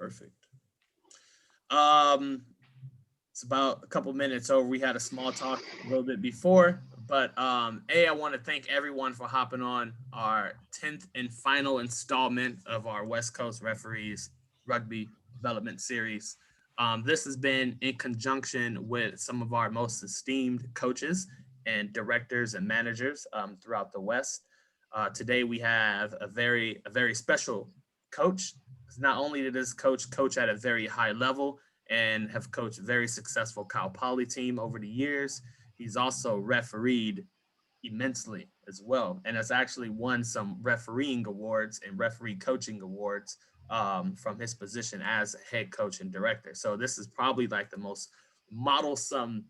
Perfect. It's about a couple minutes over. We had a small talk a little bit before, but I want to thank everyone for hopping on our 10th and final installment of our West Coast Referees Rugby Development Series. This has been in conjunction with some of our most esteemed coaches and directors and managers throughout the West. Today we have a very special coach. Not only did this coach at a very high level and have coached a very successful Cal Poly team over the years, he's also refereed immensely as well, and has actually won some refereeing awards and referee coaching awards from his position as a head coach and director. So this is probably like the most model-some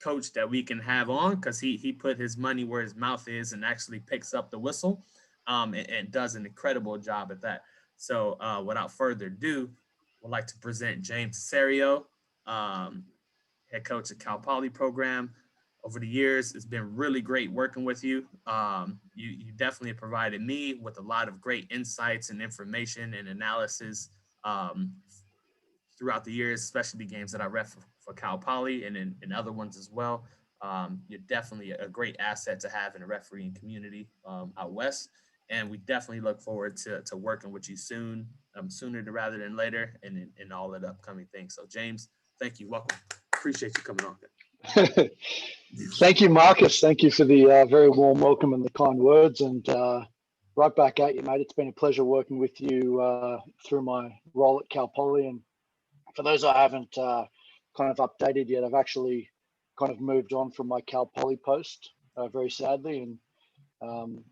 coach that we can have on, because he put his money where his mouth is and actually picks up the whistle and does an incredible job at that. So without further ado, I'd like to present James Teseriero, head coach of Cal Poly program. Over the years, it's been really great working with you. You definitely provided me with a lot of great insights and information and analysis throughout the years, especially the games that I ref for Cal Poly and in other ones as well. You're definitely a great asset to have in the refereeing community out West. And we definitely look forward to working with you soon, sooner rather than later, and in all of the upcoming things. So, James, thank you. Welcome. Appreciate you coming on. Thank you, Marcus. Thank you for the very warm welcome and the kind words. And right back at you, mate. It's been a pleasure working with you through my role at Cal Poly. And for those I haven't kind of updated yet, I've actually kind of moved on from my Cal Poly post, very sadly. And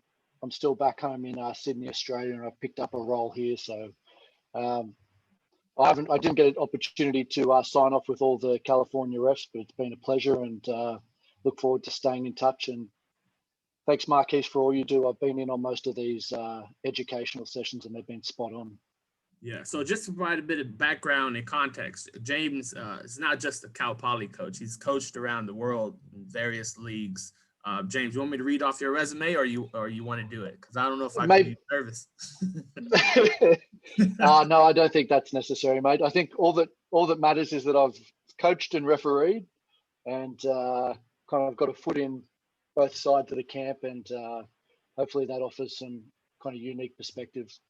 I'm still back home in Sydney, Australia, and I've picked up a role here. So I didn't get an opportunity to sign off with all the California refs, but it's been a pleasure, and look forward to staying in touch. And thanks, Marquise, for all you do. I've been in on most of these educational sessions, and they've been spot on. Yeah, so just to provide a bit of background and context, James is not just a Cal Poly coach. He's coached around the world in various leagues. James, you want me to read off your resume, or you want to do it? Because I don't know if I can be nervous. No, I don't think that's necessary, mate. I think all that matters is that I've coached and refereed, and kind of got a foot in both sides of the camp, and hopefully that offers some kind of unique perspectives.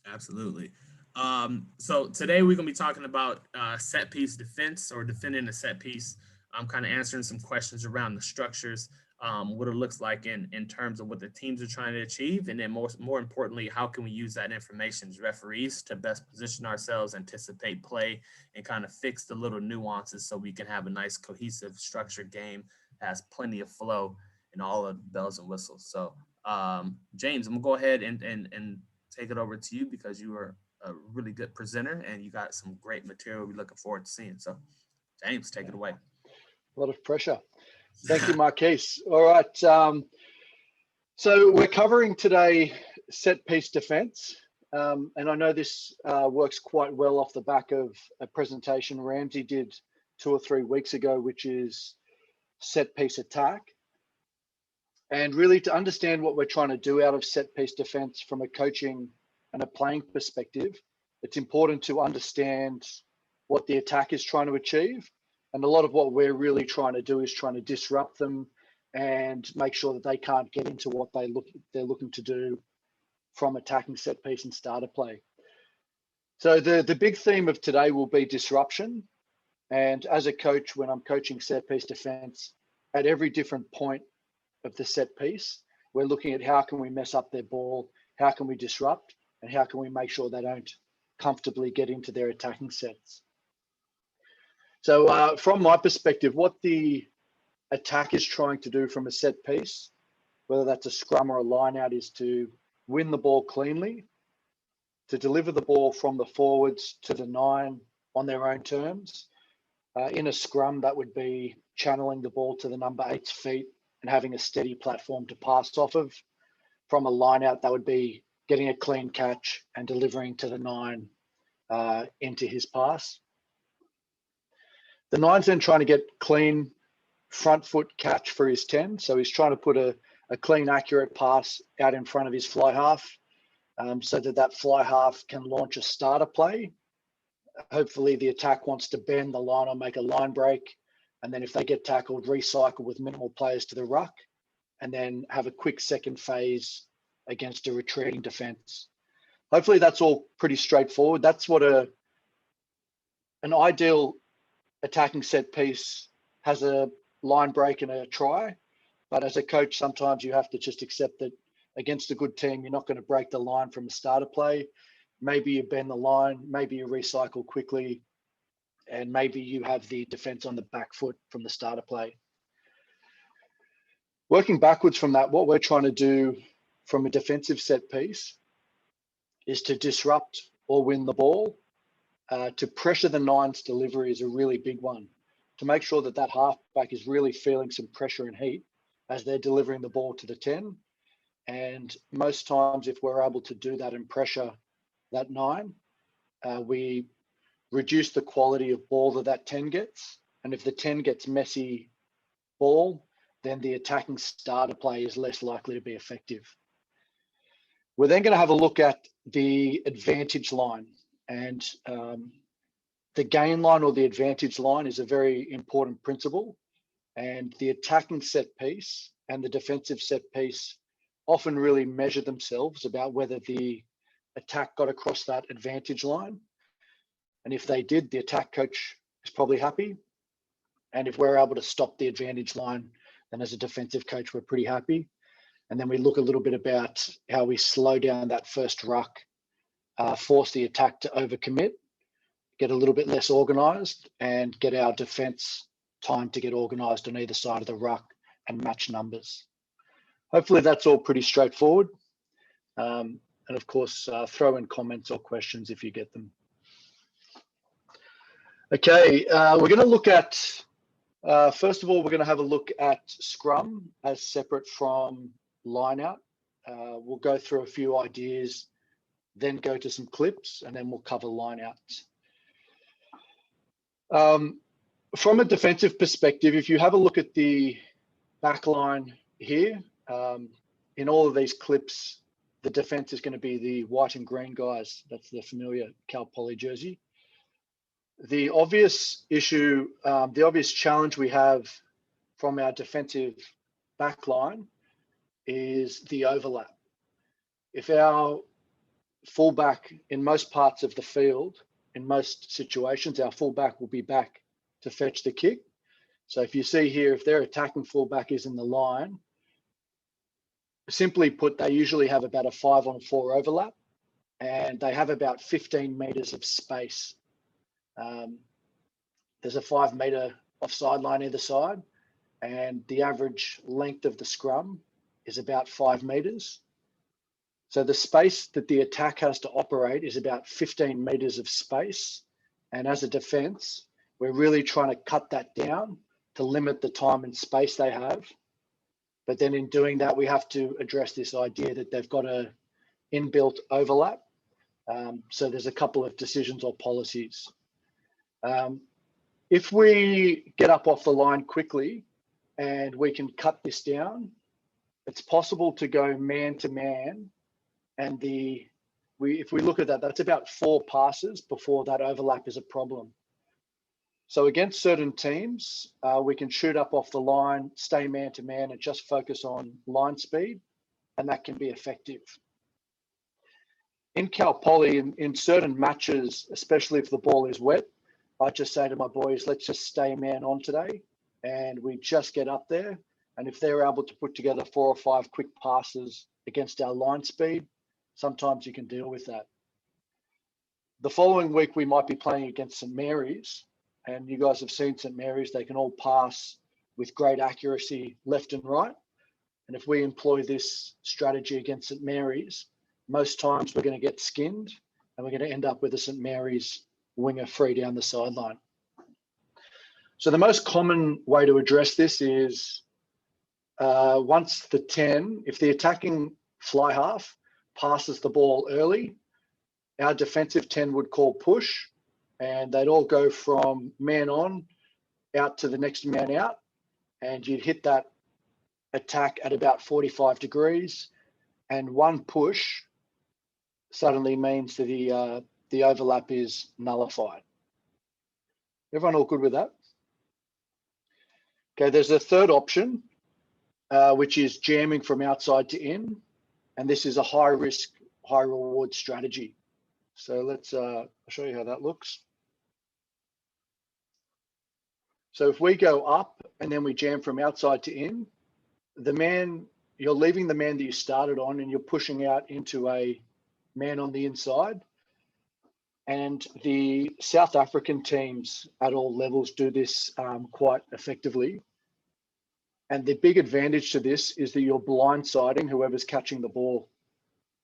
Absolutely. So today we're going to be talking about set piece defense, or defending a set piece. I'm kind of answering some questions around the structures, what it looks like in terms of what the teams are trying to achieve, and then more importantly, how can we use that information as referees to best position ourselves, anticipate play, and kind of fix the little nuances so we can have a nice cohesive structured game that has plenty of flow and all of the bells and whistles. So James, I'm gonna go ahead and take it over to you, because you are a really good presenter and you got some great material we're looking forward to seeing. So James, take it away. A lot of pressure. Thank you, Marquise. All right. So we're covering today set piece defense. And I know this works quite well off the back of a presentation Ramsey did 2 or 3 weeks ago, which is set piece attack. And really, to understand what we're trying to do out of set piece defense from a coaching and a playing perspective, it's important to understand what the attack is trying to achieve. And a lot of what we're really trying to do is trying to disrupt them and make sure that they can't get into what they're looking to do from attacking set piece and starter play. So the big theme of today will be disruption. And as a coach, when I'm coaching set piece defense, at every different point of the set piece, we're looking at how can we mess up their ball, how can we disrupt, and how can we make sure they don't comfortably get into their attacking sets. So from my perspective, what the attack is trying to do from a set piece, whether that's a scrum or a line out, is to win the ball cleanly, to deliver the ball from the forwards to the 9 on their own terms. In a scrum, that would be channeling the ball to the number 8's feet and having a steady platform to pass off of. From a line out, that would be getting a clean catch and delivering to the 9 into his pass. The 9's then trying to get clean front foot catch for his 10. So he's trying to put a clean, accurate pass out in front of his fly half, so that fly half can launch a starter play hopefully the attack wants to bend the line or make a line break. And then if they get tackled, recycle with minimal players to the ruck, and then have a quick second phase against a retreating defense. Hopefully that's all pretty straightforward. That's what an ideal attacking set piece has: a line break and a try. But as a coach, sometimes you have to just accept that against a good team, you're not going to break the line from the start of play. Maybe you bend the line, maybe you recycle quickly, and maybe you have the defense on the back foot from the start of play. Working backwards from that, what we're trying to do from a defensive set piece is to disrupt or win the ball. To pressure the nine's delivery is a really big one. To make sure that that halfback is really feeling some pressure and heat as they're delivering the ball to the 10. And most times, if we're able to do that and pressure that 9, we reduce the quality of ball that 10 gets. And if the 10 gets messy ball, then the attacking starter play is less likely to be effective. We're then going to have a look at the advantage line. And the gain line or the advantage line is a very important principle. And the attacking set piece and the defensive set piece often really measure themselves about whether the attack got across that advantage line. And if they did, the attack coach is probably happy. And if we're able to stop the advantage line, then as a defensive coach, we're pretty happy. And then we look a little bit about how we slow down that first ruck, force the attack to overcommit, get a little bit less organized, and get our defense time to get organized on either side of the ruck and match numbers. Hopefully that's all pretty straightforward. And of course, throw in comments or questions if you get them. Okay, we're going to look at, first of all, we're going to have a look at Scrum as separate from Lineout. We'll go through a few ideas, then go to some clips, and then we'll cover Lineouts. From a defensive perspective, if you have a look at the back line here, in all of these clips, the defense is going to be the white and green guys. That's the familiar Cal Poly jersey. The obvious issue, the obvious challenge we have from our defensive back line is the overlap. If our fullback in most parts of the field, in most situations, our fullback will be back to fetch the kick. So if you see here, if their attacking fullback is in the line, simply put, they usually have about a 5-on-4 overlap, and they have about 15 meters of space. There's a 5 meter offside line either side, and the average length of the scrum is about 5 meters. So the space that the attack has to operate is about 15 meters of space. And as a defense, we're really trying to cut that down to limit the time and space they have. But then in doing that, we have to address this idea that they've got a inbuilt overlap. So there's a couple of decisions or policies. If we get up off the line quickly and we can cut this down, it's possible to go man to man. And if we look at that, that's about 4 passes before that overlap is a problem. So against certain teams, we can shoot up off the line, stay man to man, and just focus on line speed, and that can be effective. In Cal Poly, in certain matches, especially if the ball is wet, I just say to my boys, let's just stay man on today, and we just get up there. And if they're able to put together 4 or 5 quick passes against our line speed, sometimes you can deal with that. The following week, we might be playing against St. Mary's, and you guys have seen St. Mary's. They can all pass with great accuracy left and right. And if we employ this strategy against St. Mary's, most times we're going to get skinned, and we're going to end up with a St. Mary's winger free down the sideline. So the most common way to address this is once the 10, if the attacking fly half passes the ball early, our defensive 10 would call push, and they'd all go from man on out to the next man out, and you'd hit that attack at about 45 degrees, and one push suddenly means that the the overlap is nullified. Everyone all good with that? Okay, there's a third option, which is jamming from outside to in. And this is a high risk, high reward strategy. So let's I'll show you how that looks. So if we go up and then we jam from outside to in, you're leaving the man that you started on and you're pushing out into a man on the inside. And the South African teams at all levels do this quite effectively. And the big advantage to this is that you're blindsiding whoever's catching the ball.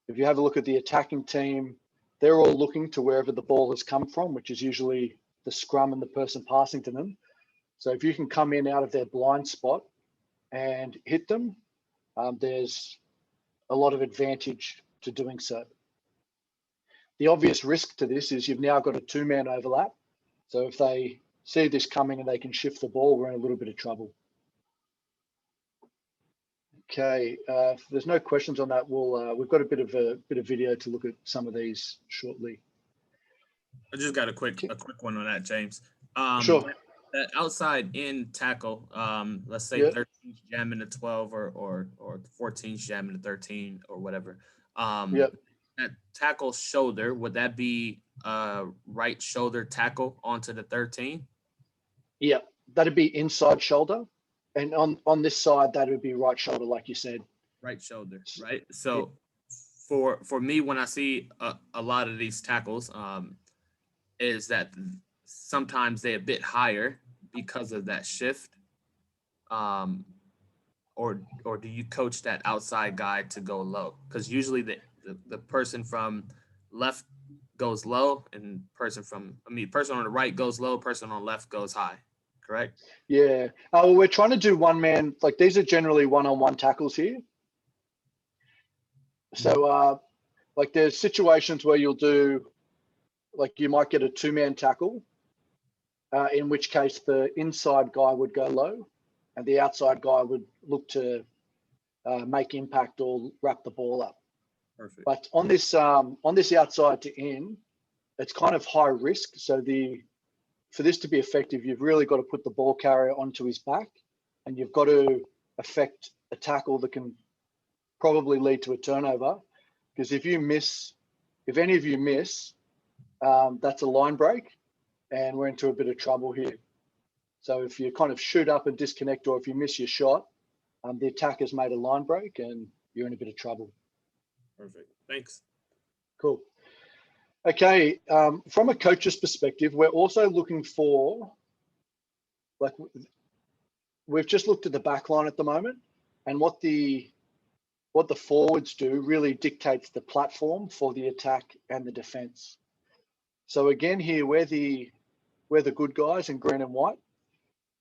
If you have a look at the attacking team, they're all looking to wherever the ball has come from, which is usually the scrum and the person passing to them. So if you can come in out of their blind spot and hit them, there's a lot of advantage to doing so. The obvious risk to this is you've now got a two-man overlap. So if they see this coming and they can shift the ball, we're in a little bit of trouble. Okay, if there's no questions on that, we've got a bit of video to look at some of these shortly. I just got a quick one on that, James. Sure. That outside in tackle, let's say 13 jam into 12 or 14 jam into 13 or whatever. That tackle shoulder, would that be right shoulder tackle onto the 13? Yeah, that'd be inside shoulder. And on this side, that would be right shoulder, like you said. Right shoulder, right? So for me, when I see a lot of these tackles, is that sometimes they're a bit higher because of that shift. Or do you coach that outside guy to go low? Because usually the person from left goes low and person on the right goes low, person on the left goes high. Correct? Yeah. Well, we're trying to do one man, like these are generally one-on-one tackles here. So like there's situations where you'll do, like you might get a two-man tackle, in which case the inside guy would go low and the outside guy would look to make impact or wrap the ball up. Perfect. But on this outside to in, it's kind of high risk. So for this to be effective, you've really got to put the ball carrier onto his back, and you've got to affect a tackle that can probably lead to a turnover. Because if any of you miss, that's a line break, and we're into a bit of trouble here. So if you kind of shoot up and disconnect, or if you miss your shot, the attacker's made a line break, and you're in a bit of trouble. Perfect. Thanks. Cool. Okay, from a coach's perspective, we're also looking for, like, we've just looked at the back line at the moment, and what the forwards do really dictates the platform for the attack and the defense. So again, here we're the good guys in green and white,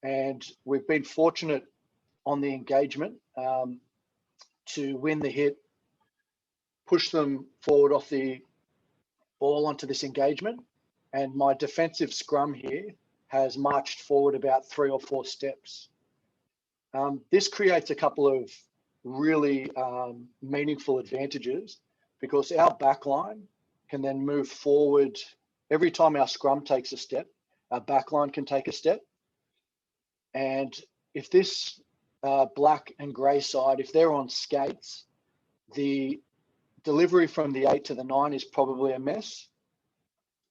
and we've been fortunate on the engagement to win the hit, push them forward off the ball onto this engagement, and my defensive scrum here has marched forward about 3 or 4 steps. This creates a couple of really meaningful advantages, because our backline can then move forward. Every time our scrum takes a step, our backline can take a step. And if this black and grey side, if they're on skates, the delivery from the 8 to the 9 is probably a mess.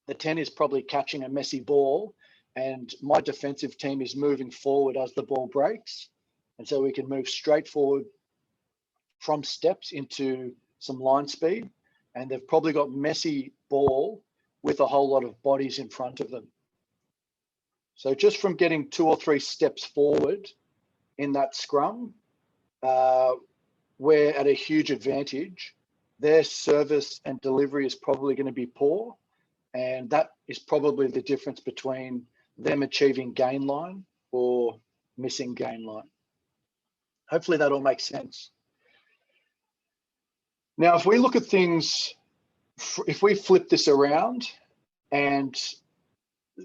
The 10 is probably catching a messy ball, and my defensive team is moving forward as the ball breaks. And so we can move straight forward from steps into some line speed, and they've probably got messy ball with a whole lot of bodies in front of them. So just from getting 2 or 3 steps forward in that scrum, we're at a huge advantage. Their service and delivery is probably going to be poor, and that is probably the difference between them achieving gain line or missing gain line. Hopefully that all makes sense. Now, if we look at things, if we flip this around and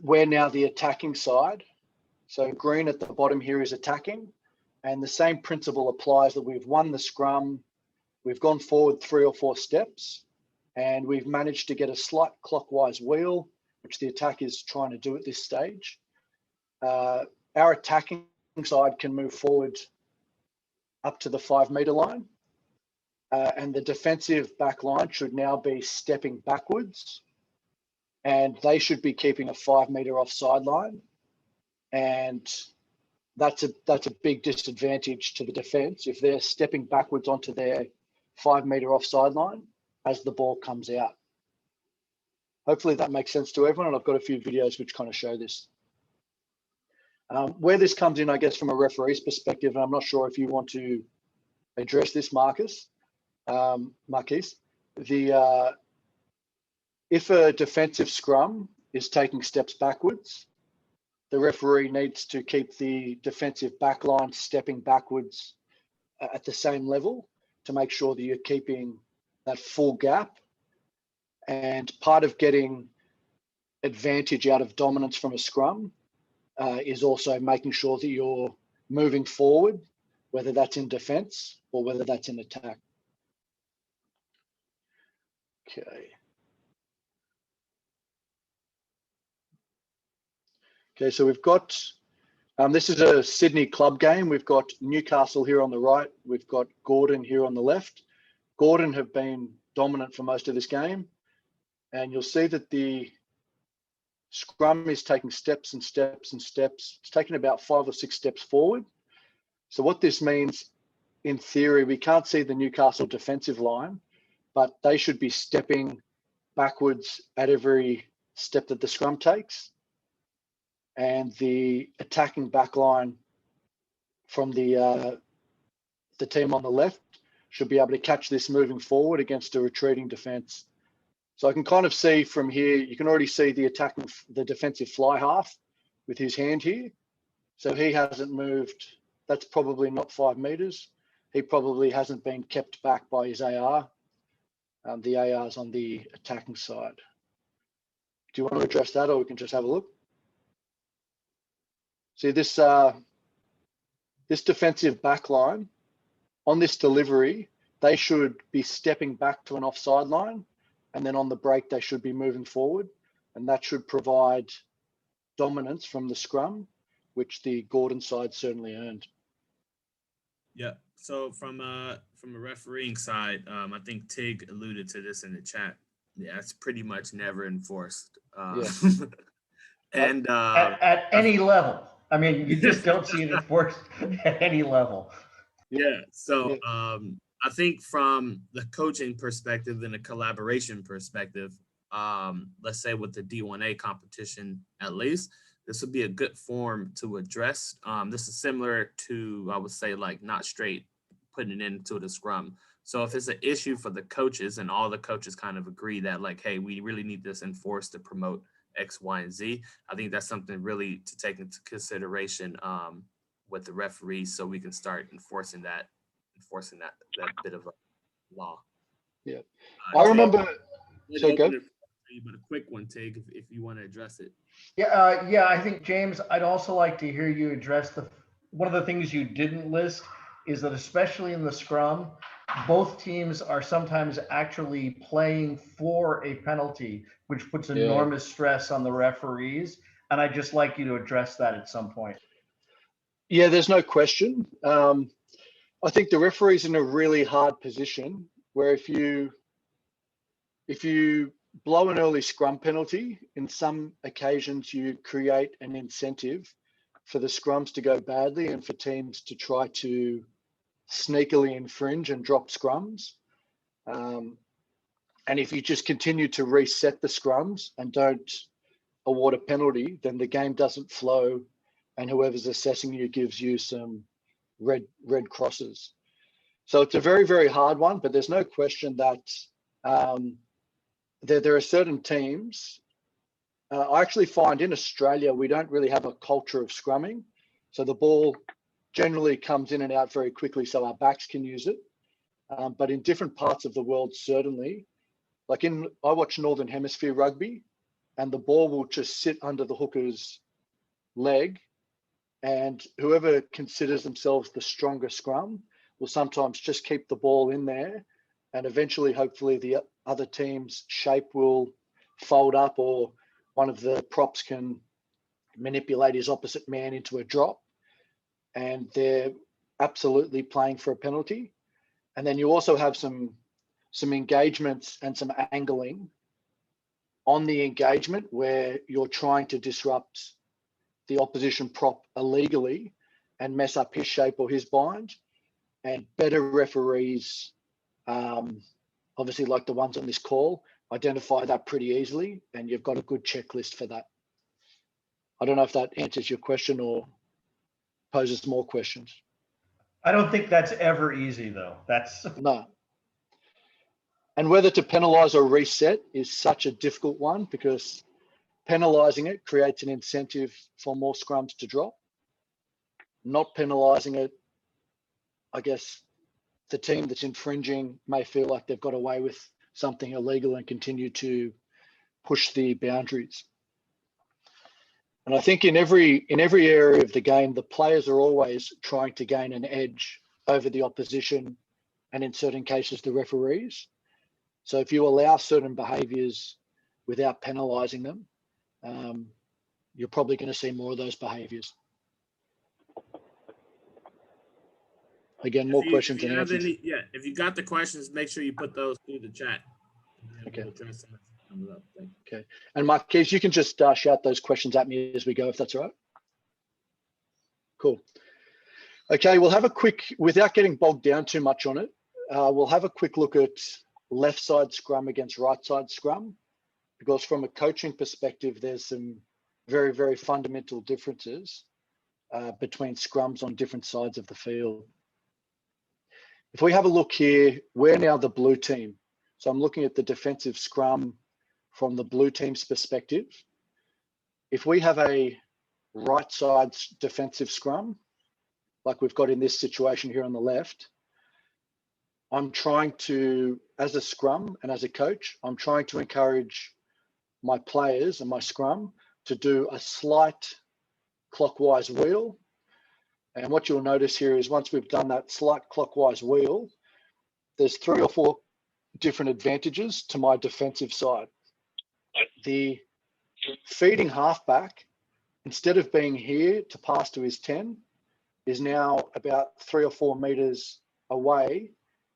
we're now the attacking side, so green at the bottom here is attacking, and the same principle applies that we've won the scrum, we've gone forward 3 or 4 steps, and we've managed to get a slight clockwise wheel, which the attack is trying to do at this stage. Our attacking side can move forward up to the 5 meter line, and the defensive back line should now be stepping backwards, and they should be keeping a 5 meter offside line, and that's a big disadvantage to the defense if they're stepping backwards onto their 5 meter offside line as the ball comes out. Hopefully that makes sense to everyone, and I've got a few videos which kind of show this. Where this comes in, I guess, from a referee's perspective, and I'm not sure if you want to address this, Marquise, if a defensive scrum is taking steps backwards, the referee needs to keep the defensive back line stepping backwards at the same level to make sure that you're keeping that full gap. And part of getting advantage out of dominance from a scrum is also making sure that you're moving forward, whether that's in defense or whether that's in attack. Okay, so we've got, this is a Sydney club game. We've got Newcastle here on the right. We've got Gordon here on the left. Gordon have been dominant for most of this game. And you'll see that the scrum is taking steps and steps and steps. It's taking about 5 or 6 steps forward. So what this means, in theory, we can't see the Newcastle defensive line, but they should be stepping backwards at every step that the scrum takes. And the attacking back line from the team on the left should be able to catch this moving forward against a retreating defense. So I can kind of see from here, you can already see the defensive fly half with his hand here. So he hasn't moved. That's probably not 5 meters. He probably hasn't been kept back by his AR. The AR's on the attacking side. Do you want to address that, or we can just have a look? See this, this defensive back line on this delivery, they should be stepping back to an offside line, and then on the break, they should be moving forward, and that should provide dominance from the scrum, which the Gordon side certainly earned. Yeah. So from a refereeing side, I think Tig alluded to this in the chat. Yeah, it's pretty much never enforced. Yeah. And at any level. I mean, you just don't see it enforced at any level. Yeah. So I think from the coaching perspective and the collaboration perspective, let's say with the D1A competition, at least, this would be a good form to address. This is similar to, I would say, like not straight putting it into the scrum. So if it's an issue for the coaches and all the coaches kind of agree that like, hey, we really need this enforced to promote X, Y, and Z, I think that's something really to take into consideration with the referees, so we can start enforcing that bit of a law. Yeah, I remember. So go. But a quick one, Tig, if you want to address it. Yeah. I think, James, I'd also like to hear you address one of the things you didn't list is that especially in the scrum, both teams are sometimes actually playing for a penalty, which puts enormous stress on the referees. And I'd just like you to address that at some point. Yeah, there's no question. I think the referee's in a really hard position where if you blow an early scrum penalty, in some occasions you create an incentive for the scrums to go badly and for teams to try to sneakily infringe and drop scrums. And if you just continue to reset the scrums and don't award a penalty, then the game doesn't flow, and whoever's assessing you gives you some red crosses. So it's a very, very hard one, but there's no question that there are certain teams. I actually find in Australia, we don't really have a culture of scrumming. So the ball generally comes in and out very quickly so our backs can use it. But in different parts of the world, certainly, like I watch Northern Hemisphere rugby, and the ball will just sit under the hooker's leg, and whoever considers themselves the stronger scrum will sometimes just keep the ball in there, and eventually, hopefully, other team's shape will fold up, or one of the props can manipulate his opposite man into a drop, and they're absolutely playing for a penalty. And then you also have some engagements and some angling on the engagement where you're trying to disrupt the opposition prop illegally and mess up his shape or his bind. And better referees, obviously like the ones on this call, identify that pretty easily, and you've got a good checklist for that. I don't know if that answers your question or poses more questions. I don't think that's ever easy, though. That's No. And whether to penalize or reset is such a difficult one, because penalizing it creates an incentive for more scrums to drop. Not penalizing it, I guess the team that's infringing may feel like they've got away with something illegal and continue to push the boundaries. And I think in every area of the game, the players are always trying to gain an edge over the opposition, and in certain cases, the referees. So if you allow certain behaviours without penalising them, you're probably going to see more of those behaviours. Again, more questions than answers. If you got the questions, make sure you put those through the chat. Okay. Okay. And Marquez, you can just shout those questions at me as we go, if that's all right. Cool. Okay, we'll have a quick, without getting bogged down too much on it, we'll have a quick look at left side scrum against right side scrum, because from a coaching perspective, there's some very, very fundamental differences between scrums on different sides of the field. If we have a look here, we're now the blue team. So I'm looking at the defensive scrum from the blue team's perspective. If we have a right side defensive scrum, like we've got in this situation here on the left, I'm trying to, as a scrum and as a coach, I'm trying to encourage my players and my scrum to do a slight clockwise wheel. And what you'll notice here is once we've done that slight clockwise wheel, there's 3 or 4 different advantages to my defensive side. The feeding halfback, instead of being here to pass to his 10, is now about 3 or 4 meters away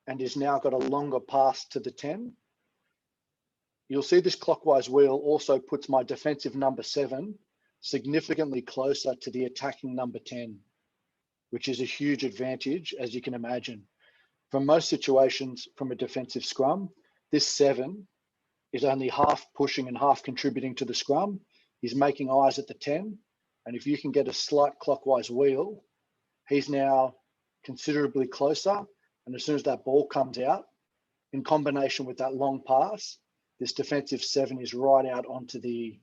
and is now got a longer pass to the 10. You'll see this clockwise wheel also puts my defensive number 7 significantly closer to the attacking number 10, which is a huge advantage, as you can imagine. From most situations from a defensive scrum, this 7 is only half pushing and half contributing to the scrum. He's making eyes at the 10. And if you can get a slight clockwise wheel, he's now considerably closer. And as soon as that ball comes out, in combination with that long pass, this defensive 7 is right out onto the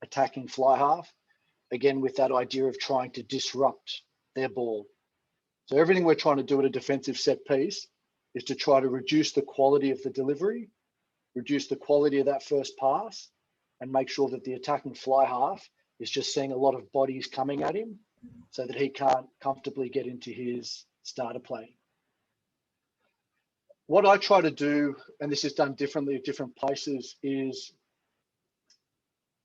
attacking fly half, again, with that idea of trying to disrupt their ball. So everything we're trying to do at a defensive set piece is to try to reduce the quality of the delivery, reduce the quality of that first pass, and make sure that the attacking fly half is just seeing a lot of bodies coming at him so that he can't comfortably get into his starter play. What I try to do, and this is done differently at different places, is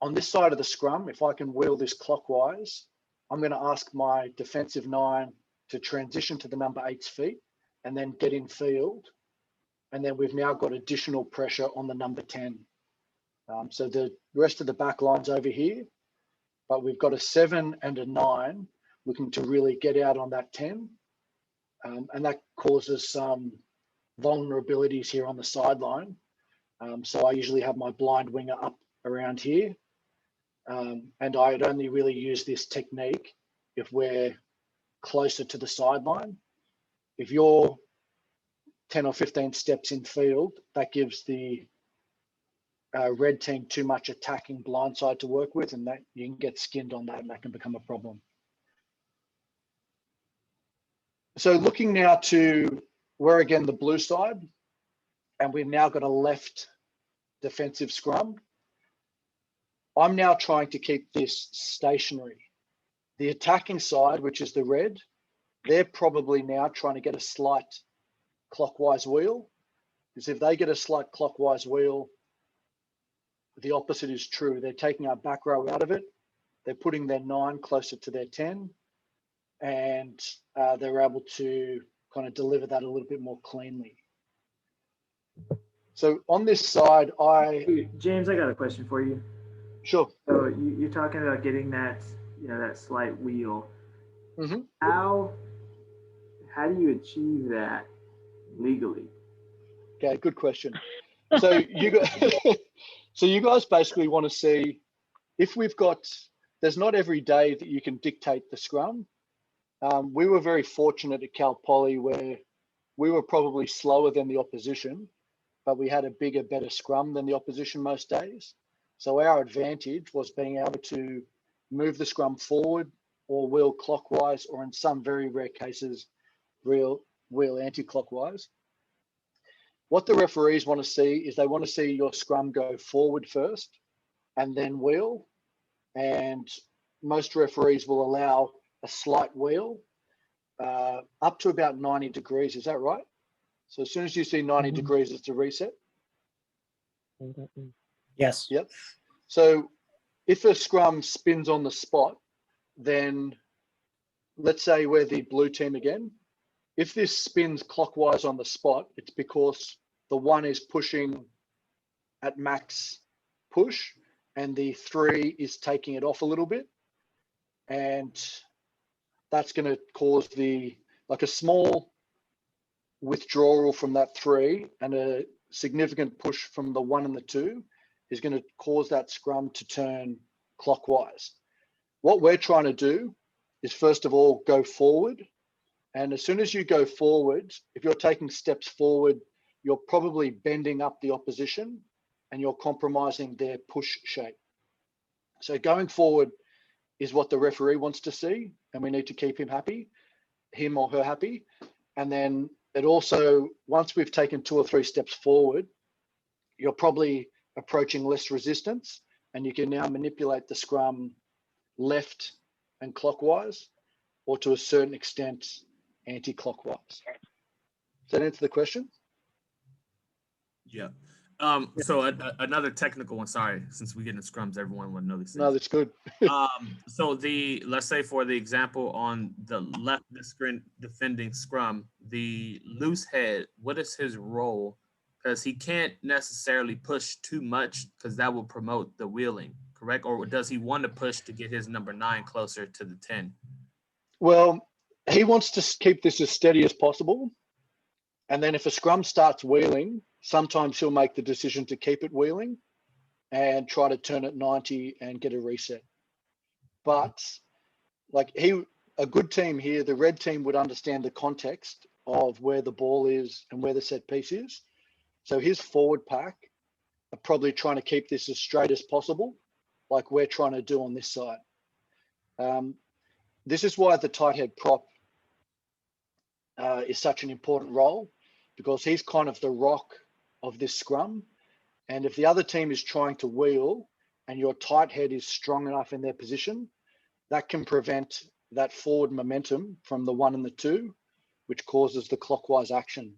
on this side of the scrum, if I can wheel this clockwise, I'm going to ask my defensive 9 to transition to the number 8's feet and then get in field. And then we've now got additional pressure on the number 10. So the rest of the back line's over here, but we've got a 7 and a 9 looking to really get out on that 10. And that causes some vulnerabilities here on the sideline. So I usually have my blind winger up around here. And I'd only really use this technique if we're closer to the sideline. If you're 10 or 15 steps in field, that gives the red team too much attacking blindside to work with, and that you can get skinned on that, and that can become a problem. So looking now to, we're again the blue side, and we've now got a left defensive scrum. I'm now trying to keep this stationary. The attacking side, which is the red, they're probably now trying to get a slight clockwise wheel. is if they get a slight clockwise wheel, the opposite is true. They're taking our back row out of it. They're putting their 9 closer to their 10, and they're able to kind of deliver that a little bit more cleanly. So on this side, James, I got a question for you. Sure. So you're talking about getting that, that slight wheel. Mm-hmm. How do you achieve that legally? Okay, good question. So you guys basically want to see if we've got. There's not every day that you can dictate the scrum. We were very fortunate at Cal Poly where we were probably slower than the opposition, but we had a bigger, better scrum than the opposition most days. So our advantage was being able to move the scrum forward or wheel clockwise, or in some very rare cases, wheel anti-clockwise. What the referees want to see is they want to see your scrum go forward first and then wheel. And most referees will allow a slight wheel up to about 90 degrees. Is that right? So as soon as you see 90 degrees, it's a reset. Yes. Yep. So if a scrum spins on the spot, then let's say we're the blue team again. If this spins clockwise on the spot, it's because the 1 is pushing at max push and the 3 is taking it off a little bit. And that's going to cause like a small withdrawal from that 3 and a significant push from the 1 and the 2 is going to cause that scrum to turn clockwise. What we're trying to do is first of all go forward, and as soon as you go forward, if you're taking steps forward, you're probably bending up the opposition and you're compromising their push shape. So going forward is what the referee wants to see, and we need to keep him or her happy. And then it also, once we've taken 2 or 3 steps forward, you're probably approaching less resistance, and you can now manipulate the scrum left and clockwise, or to a certain extent, anti-clockwise. Does that answer the question? Yeah. So another technical one. Sorry, since we get in scrums, everyone would know these things. No, that's good. So let's say for the example on the left defending scrum, the loose head, what is his role? Because he can't necessarily push too much because that will promote the wheeling, correct? Or does he want to push to get his number 9 closer to the 10? Well, he wants to keep this as steady as possible. And then if a scrum starts wheeling, sometimes he'll make the decision to keep it wheeling and try to turn it 90 and get a reset. But like a good team here, the red team would understand the context of where the ball is and where the set piece is. So his forward pack are probably trying to keep this as straight as possible, like we're trying to do on this side. This is why the tight head prop is such an important role, because he's kind of the rock of this scrum. And if the other team is trying to wheel and your tight head is strong enough in their position, that can prevent that forward momentum from the 1 and the 2, which causes the clockwise action.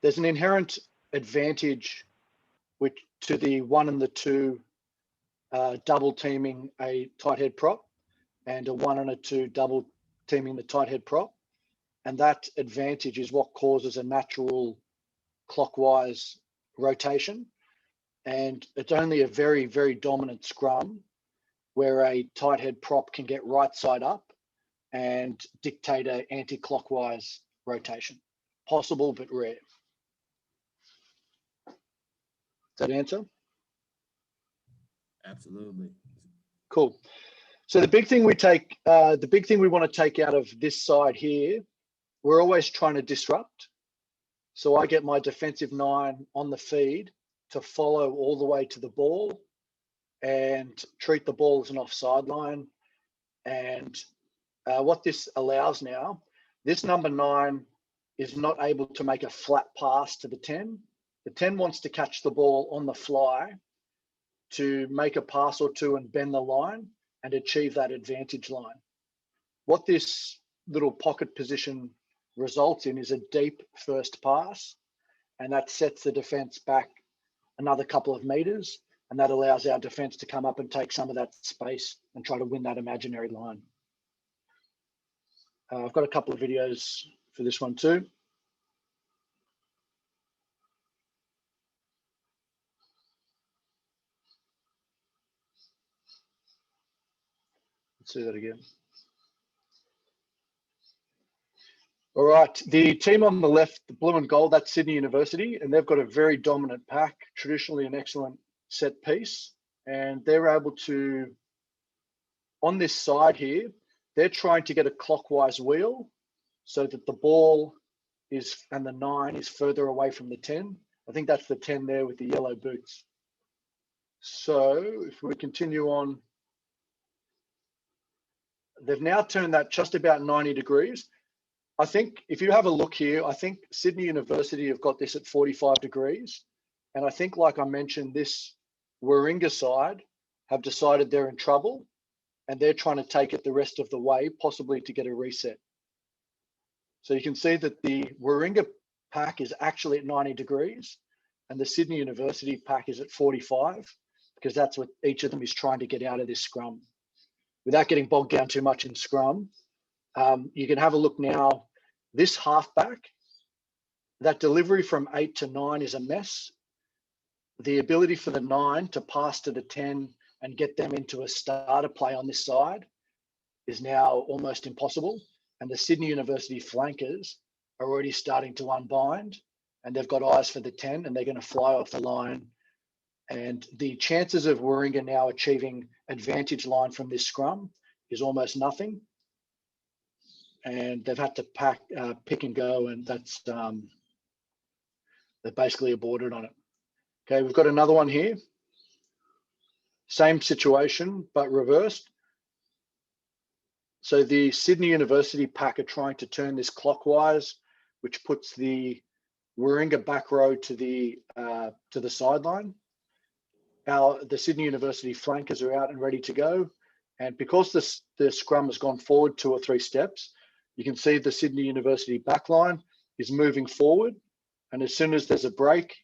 There's an inherent advantage to the 1 and the 2 double teaming a tight head prop, and a 1 and a 2 double teaming the tight head prop. And that advantage is what causes a natural clockwise rotation. And it's only a very, very dominant scrum where a tight head prop can get right side up and dictate an anti-clockwise rotation. Possible, but rare. Does that answer? Absolutely. Cool. So the big thing we want to take out of this side here, we're always trying to disrupt. So I get my defensive 9 on the feed to follow all the way to the ball and treat the ball as an offside line. And what this allows now, this number 9 is not able to make a flat pass to the 10. The 10 wants to catch the ball on the fly to make a pass or 2 and bend the line and achieve that advantage line. What this little pocket position results in is a deep first pass, and that sets the defense back another couple of meters, and that allows our defense to come up and take some of that space and try to win that imaginary line. I've got a couple of videos for this one too. Let's see that again. All right, the team on the left, the blue and gold, that's Sydney University, and they've got a very dominant pack, traditionally an excellent set piece, and they're able to, on this side here, they're trying to get a clockwise wheel so that the ball is, and the 9 is further away from the 10. I think that's the 10 there with the yellow boots. So if we continue on, they've now turned that just about 90 degrees. I think if you have a look here, I think Sydney University have got this at 45 degrees. And I think, like I mentioned, this Warringah side have decided they're in trouble and they're trying to take it the rest of the way, possibly to get a reset. So you can see that the Warringah pack is actually at 90 degrees and the Sydney University pack is at 45, because that's what each of them is trying to get out of this scrum. Without getting bogged down too much in scrum, you can have a look now. This halfback, that delivery from 8 to 9 is a mess. The ability for the 9 to pass to the 10 and get them into a starter play on this side is now almost impossible. And the Sydney University flankers are already starting to unbind, and they've got eyes for the 10 and they're going to fly off the line. And the chances of Warringah now achieving advantage line from this scrum is almost nothing. And they've had to pick and go, and that's they're basically aborted on it. Okay, we've got another one here. Same situation, but reversed. So the Sydney University pack are trying to turn this clockwise, which puts the Warringah back row to the sideline. The Sydney University flankers are out and ready to go. And because the scrum has gone forward 2 or 3 steps, you can see the Sydney University backline is moving forward. And as soon as there's a break,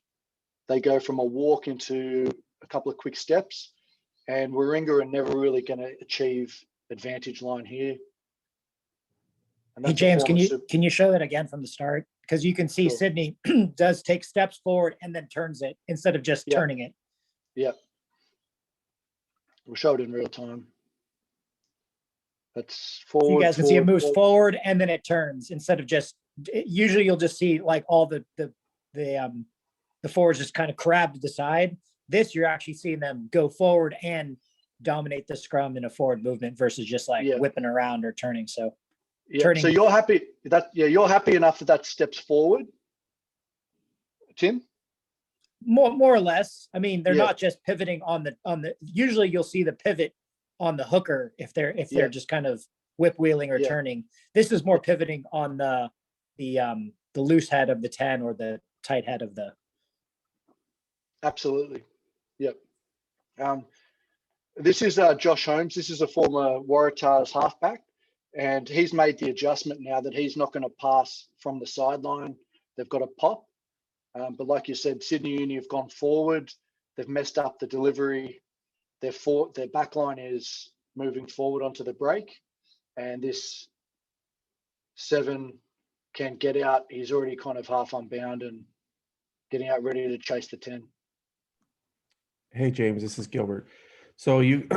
they go from a walk into a couple of quick steps. And Warringah are never really going to achieve advantage line here. And Hey, James, can you show that again from the start? Because you can see Sure. Sydney does take steps forward and then turns it instead of just turning it. Yeah. We'll show it in real time. That's forward. So you guys can see it moves forward. forward and then it turns instead of just, usually you'll just see like all the forwards just kind of crab to the side. This, you're actually seeing them go forward and dominate the scrum in a forward movement versus just like whipping around or turning. So So you're happy that, you're happy enough that steps forward, Tim? More or less. I mean, they're not just pivoting on the, usually you'll see the pivot on the hooker if they're just kind of whip wheeling or turning. This is more pivoting on the loose head of the 10 or the tight head of the. Absolutely. Yep. This is Josh Holmes. This is a former Waratahs halfback, and he's made the adjustment now that he's not going to pass from the sideline. They've got a pop. But like you said, Sydney Uni have gone forward. They've messed up the delivery. Their back line is moving forward onto the break. And this 7 can get out. He's already kind of half unbound and getting out ready to chase the 10. Hey, James, this is Gilbert. So you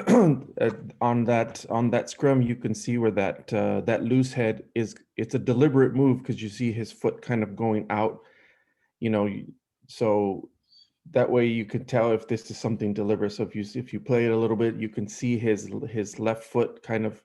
on that scrum, you can see where that loose head is. It's a deliberate move because you see his foot kind of going out. So that way you can tell if this is something deliberate. So if you play it a little bit, you can see his left foot kind of,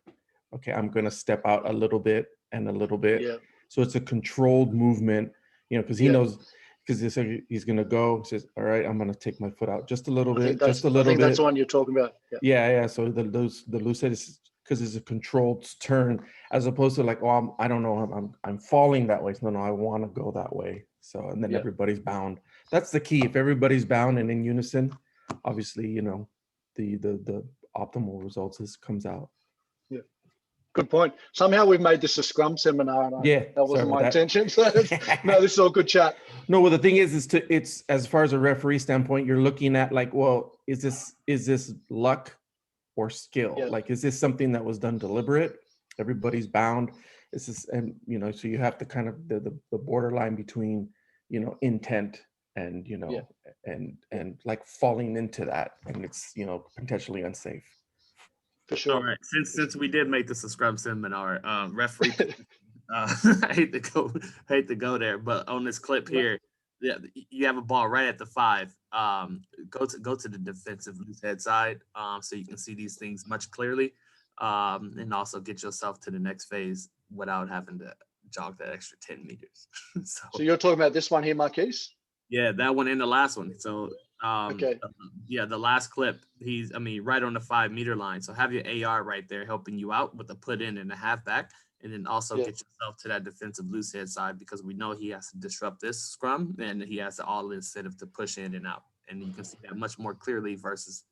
okay, I'm going to step out a little bit and a little bit. Yeah. So it's a controlled movement, because he knows, because he's going to go, says, all right, I'm going to take my foot out just a little bit, just a little bit. I think that's the one you're talking about. Yeah. So the loose head is because it's a controlled turn, as opposed to like, oh, I don't know, I'm falling that way. So no, I want to go that way. So, and then everybody's bound. That's the key. If everybody's bound and in unison, obviously, the optimal results comes out. Yeah. Good point. Somehow we've made this a Scrum seminar, and that wasn't my intention. So no, this is all good chat. No, well, the thing is it's as far as a referee standpoint, you're looking at like, well, is this luck or skill? Yeah. Like, is this something that was done deliberate? Everybody's bound. This is, and so you have to kind of the borderline between intent and and like falling into that, and it's potentially unsafe. For sure. All right. Since we did make this a Scrum seminar, referee, I hate to go there, but on this clip here, yeah, you have a ball right at the 5. Go to the defensive loose head side, so you can see these things much clearly, and also get yourself to the next phase without having to jog that extra 10 meters. So you're talking about this one here, Marquise? Yeah, that one and the last one. So okay. Yeah, the last clip, he's right on the 5-meter line. So have your AR right there helping you out with the put in and the halfback, and then also get yourself to that defensive loose head side, because we know he has to disrupt this scrum, and he has to all incentive to push in and out. And you can see that much more clearly versus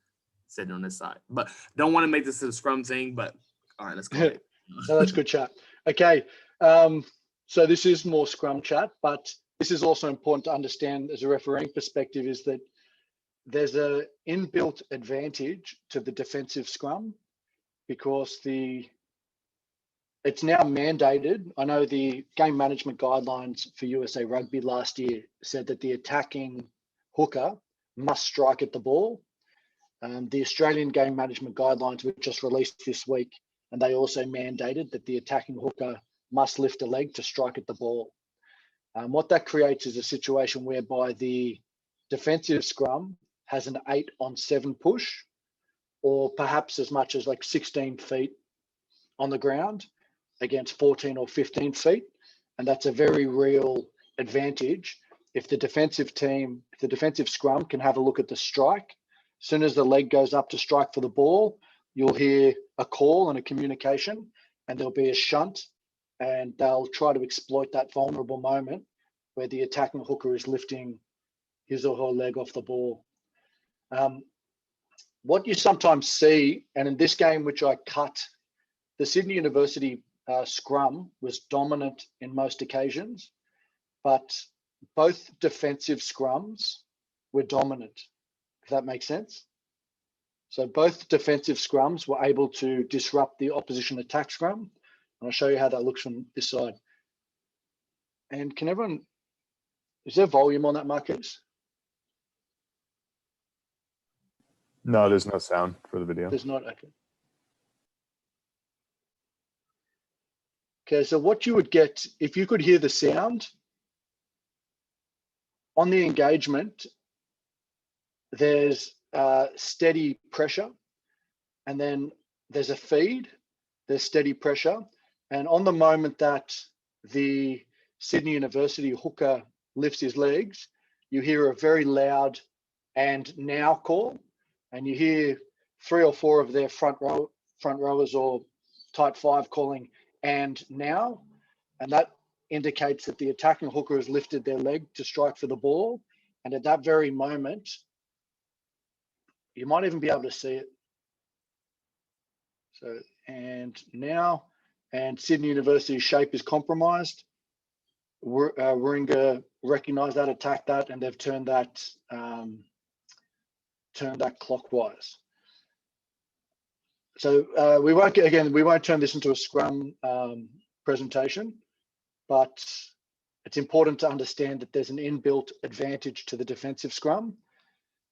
sitting on this side. But don't want to make this a Scrum thing, but all right, let's go ahead. No, that's good chat. Okay. So this is more Scrum chat, but this is also important to understand as a refereeing perspective, is that there's a inbuilt advantage to the defensive scrum, because it's now mandated. I know the game management guidelines for USA Rugby last year said that the attacking hooker must strike at the ball. The Australian game management guidelines were just released this week, and they also mandated that the attacking hooker must lift a leg to strike at the ball. What that creates is a situation whereby the defensive scrum has an 8-on-7 push, or perhaps as much as like 16 feet on the ground against 14 or 15 feet. And that's a very real advantage. If the defensive scrum can have a look at the strike, as soon as the leg goes up to strike for the ball, you'll hear a call and a communication, and there'll be a shunt, and they'll try to exploit that vulnerable moment where the attacking hooker is lifting his or her leg off the ball. What you sometimes see, and in this game which I cut, the Sydney University scrum was dominant in most occasions, but both defensive scrums were dominant, if that makes sense. So both defensive scrums were able to disrupt the opposition attack scrum. And I'll show you how that looks from this side. And is there volume on that, Marcus? No, there's no sound for the video. There's not, okay. Okay, so what you would get, if you could hear the sound, on the engagement, there's steady pressure, and then there's a feed, there's steady pressure, and on the moment that the Sydney University hooker lifts his legs, you hear a very loud "and now" call, and you hear 3 or 4 of their front rowers or tight 5 calling "and now," and that indicates that the attacking hooker has lifted their leg to strike for the ball. And at that very moment, you might even be able to see it. So, and now, and Sydney University's shape is compromised. Warringah recognized that, attacked that, and they've turned that clockwise. So we won't turn this into a Scrum presentation, but it's important to understand that there's an inbuilt advantage to the defensive scrum.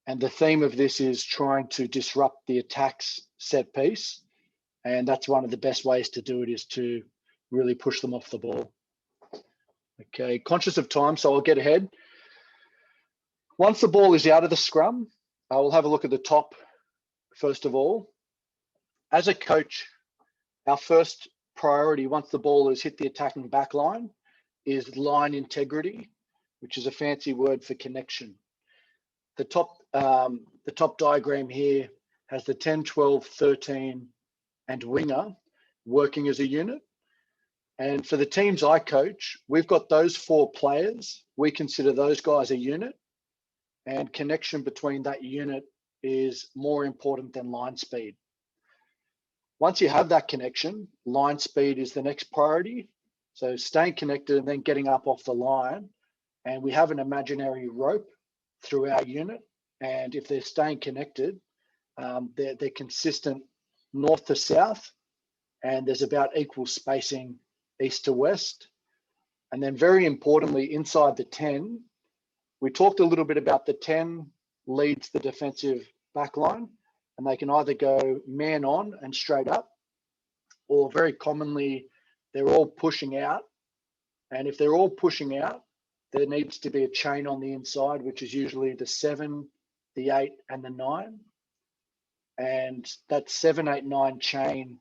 And the theme of this is trying to disrupt the attacks set piece. And that's one of the best ways to do it, is to really push them off the ball. Okay, conscious of time, so I'll get ahead. Once the ball is out of the scrum, I will have a look at the top first of all. As a coach, our first priority, once the ball has hit the attacking back line, is line integrity, which is a fancy word for connection. The top diagram here has the 10, 12, 13, and winger working as a unit. And for the teams I coach, we've got those 4 players. We consider those guys a unit, and connection between that unit is more important than line speed. Once you have that connection, line speed is the next priority. So staying connected and then getting up off the line. And we have an imaginary rope through our unit. And if they're staying connected, they're consistent north to south, and there's about equal spacing east to west. And then very importantly, inside the 10, we talked a little bit about the 10 leads the defensive back line, and they can either go man on and straight up, or very commonly, they're all pushing out. And if they're all pushing out, there needs to be a chain on the inside, which is usually the 7, the 8, and the 9. And that 7, 8, 9 chain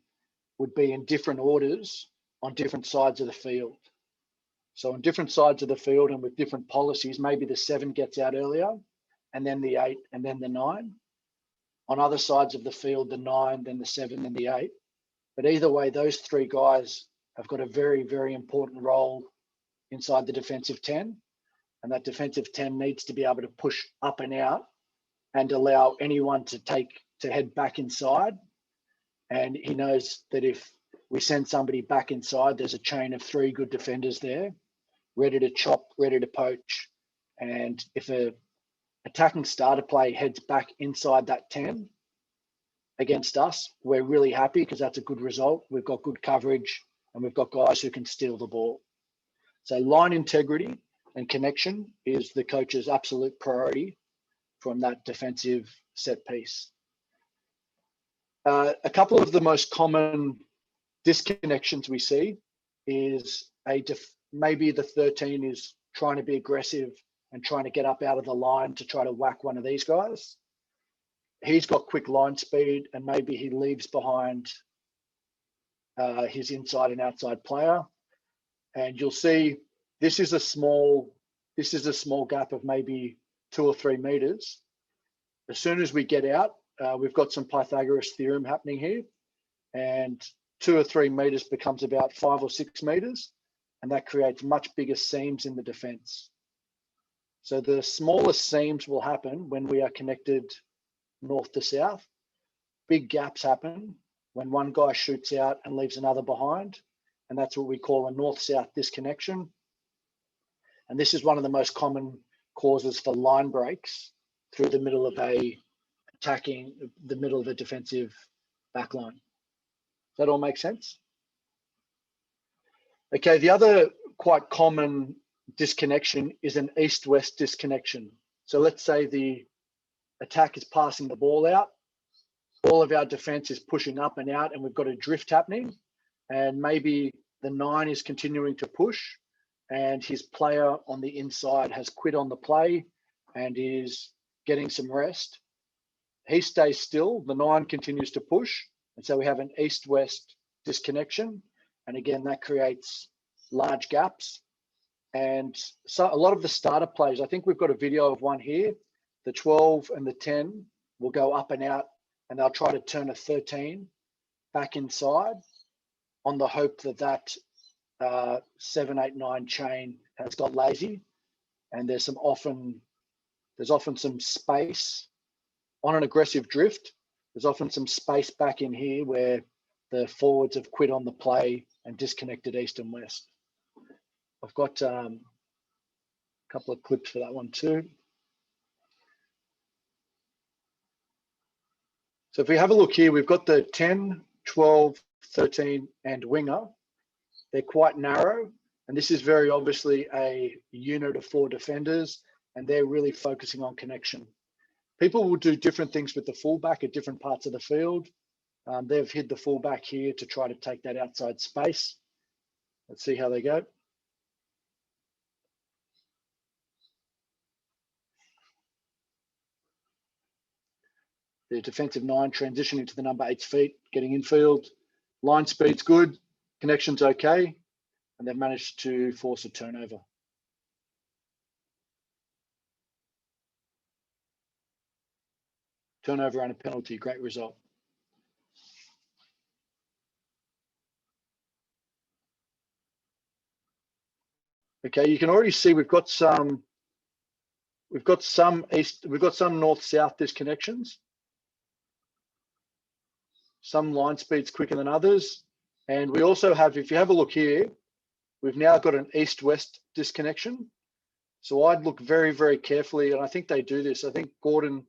would be in different orders on different sides of the field. So on different sides of the field and with different policies, maybe the 7 gets out earlier, and then the 8, and then the 9. On other sides of the field, the 9, then the 7, then the 8. But either way, those 3 guys have got a very, very important role inside the defensive 10. And that defensive 10 needs to be able to push up and out and allow anyone to head back inside. And he knows that if we send somebody back inside, there's a chain of 3 good defenders there, ready to chop, ready to poach. And if a attacking starter play heads back inside that 10 against us, we're really happy because that's a good result. We've got good coverage and we've got guys who can steal the ball. So line integrity and connection is the coach's absolute priority from that defensive set piece. A couple of the most common disconnections we see is maybe the 13 is trying to be aggressive and trying to get up out of the line to try to whack one of these guys. He's got quick line speed and maybe he leaves behind his inside and outside player. And you'll see this is a small gap of maybe 2 or 3 meters. As soon as we get out, we've got some Pythagoras theorem happening here, and 2 or 3 meters becomes about 5 or 6 meters, and that creates much bigger seams in the defense. So the smallest seams will happen when we are connected north to south. Big gaps happen when one guy shoots out and leaves another behind, and that's what we call a north-south disconnection. And this is one of the most common causes for line breaks through the middle of the middle of a defensive backline. Does that all make sense? Okay, the other quite common disconnection is an east-west disconnection. So let's say the attack is passing the ball out, all of our defense is pushing up and out, and we've got a drift happening, and maybe the 9 is continuing to push, and his player on the inside has quit on the play and is getting some rest. He stays still, the 9 continues to push, and so we have an east-west disconnection. And again, that creates large gaps. And so a lot of the starter plays, I think we've got a video of one here, the 12 and the 10 will go up and out, and they'll try to turn a 13 back inside on the hope that 7, 8, 9 chain has got lazy, and there's often some space on an aggressive drift. There's often some space back in here where the forwards have quit on the play and disconnected east and west. I've got a couple of clips for that one too. So if we have a look here, we've got the 10, 12, 13 and winger. They're quite narrow, and this is very obviously a unit of 4 defenders, and they're really focusing on connection. People will do different things with the fullback at different parts of the field. They've hid the fullback here to try to take that outside space. Let's see how they go. The defensive 9 transitioning to the number 8's feet, getting infield. Line speed's good, connection's okay, and they've managed to force a turnover. Turnover and a penalty, great result. Okay, you can already see we've got some north-south disconnections. Some line speeds quicker than others. And we also have, if you have a look here, we've now got an east-west disconnection. So I'd look very, very carefully, and I think they do this. I think Gordon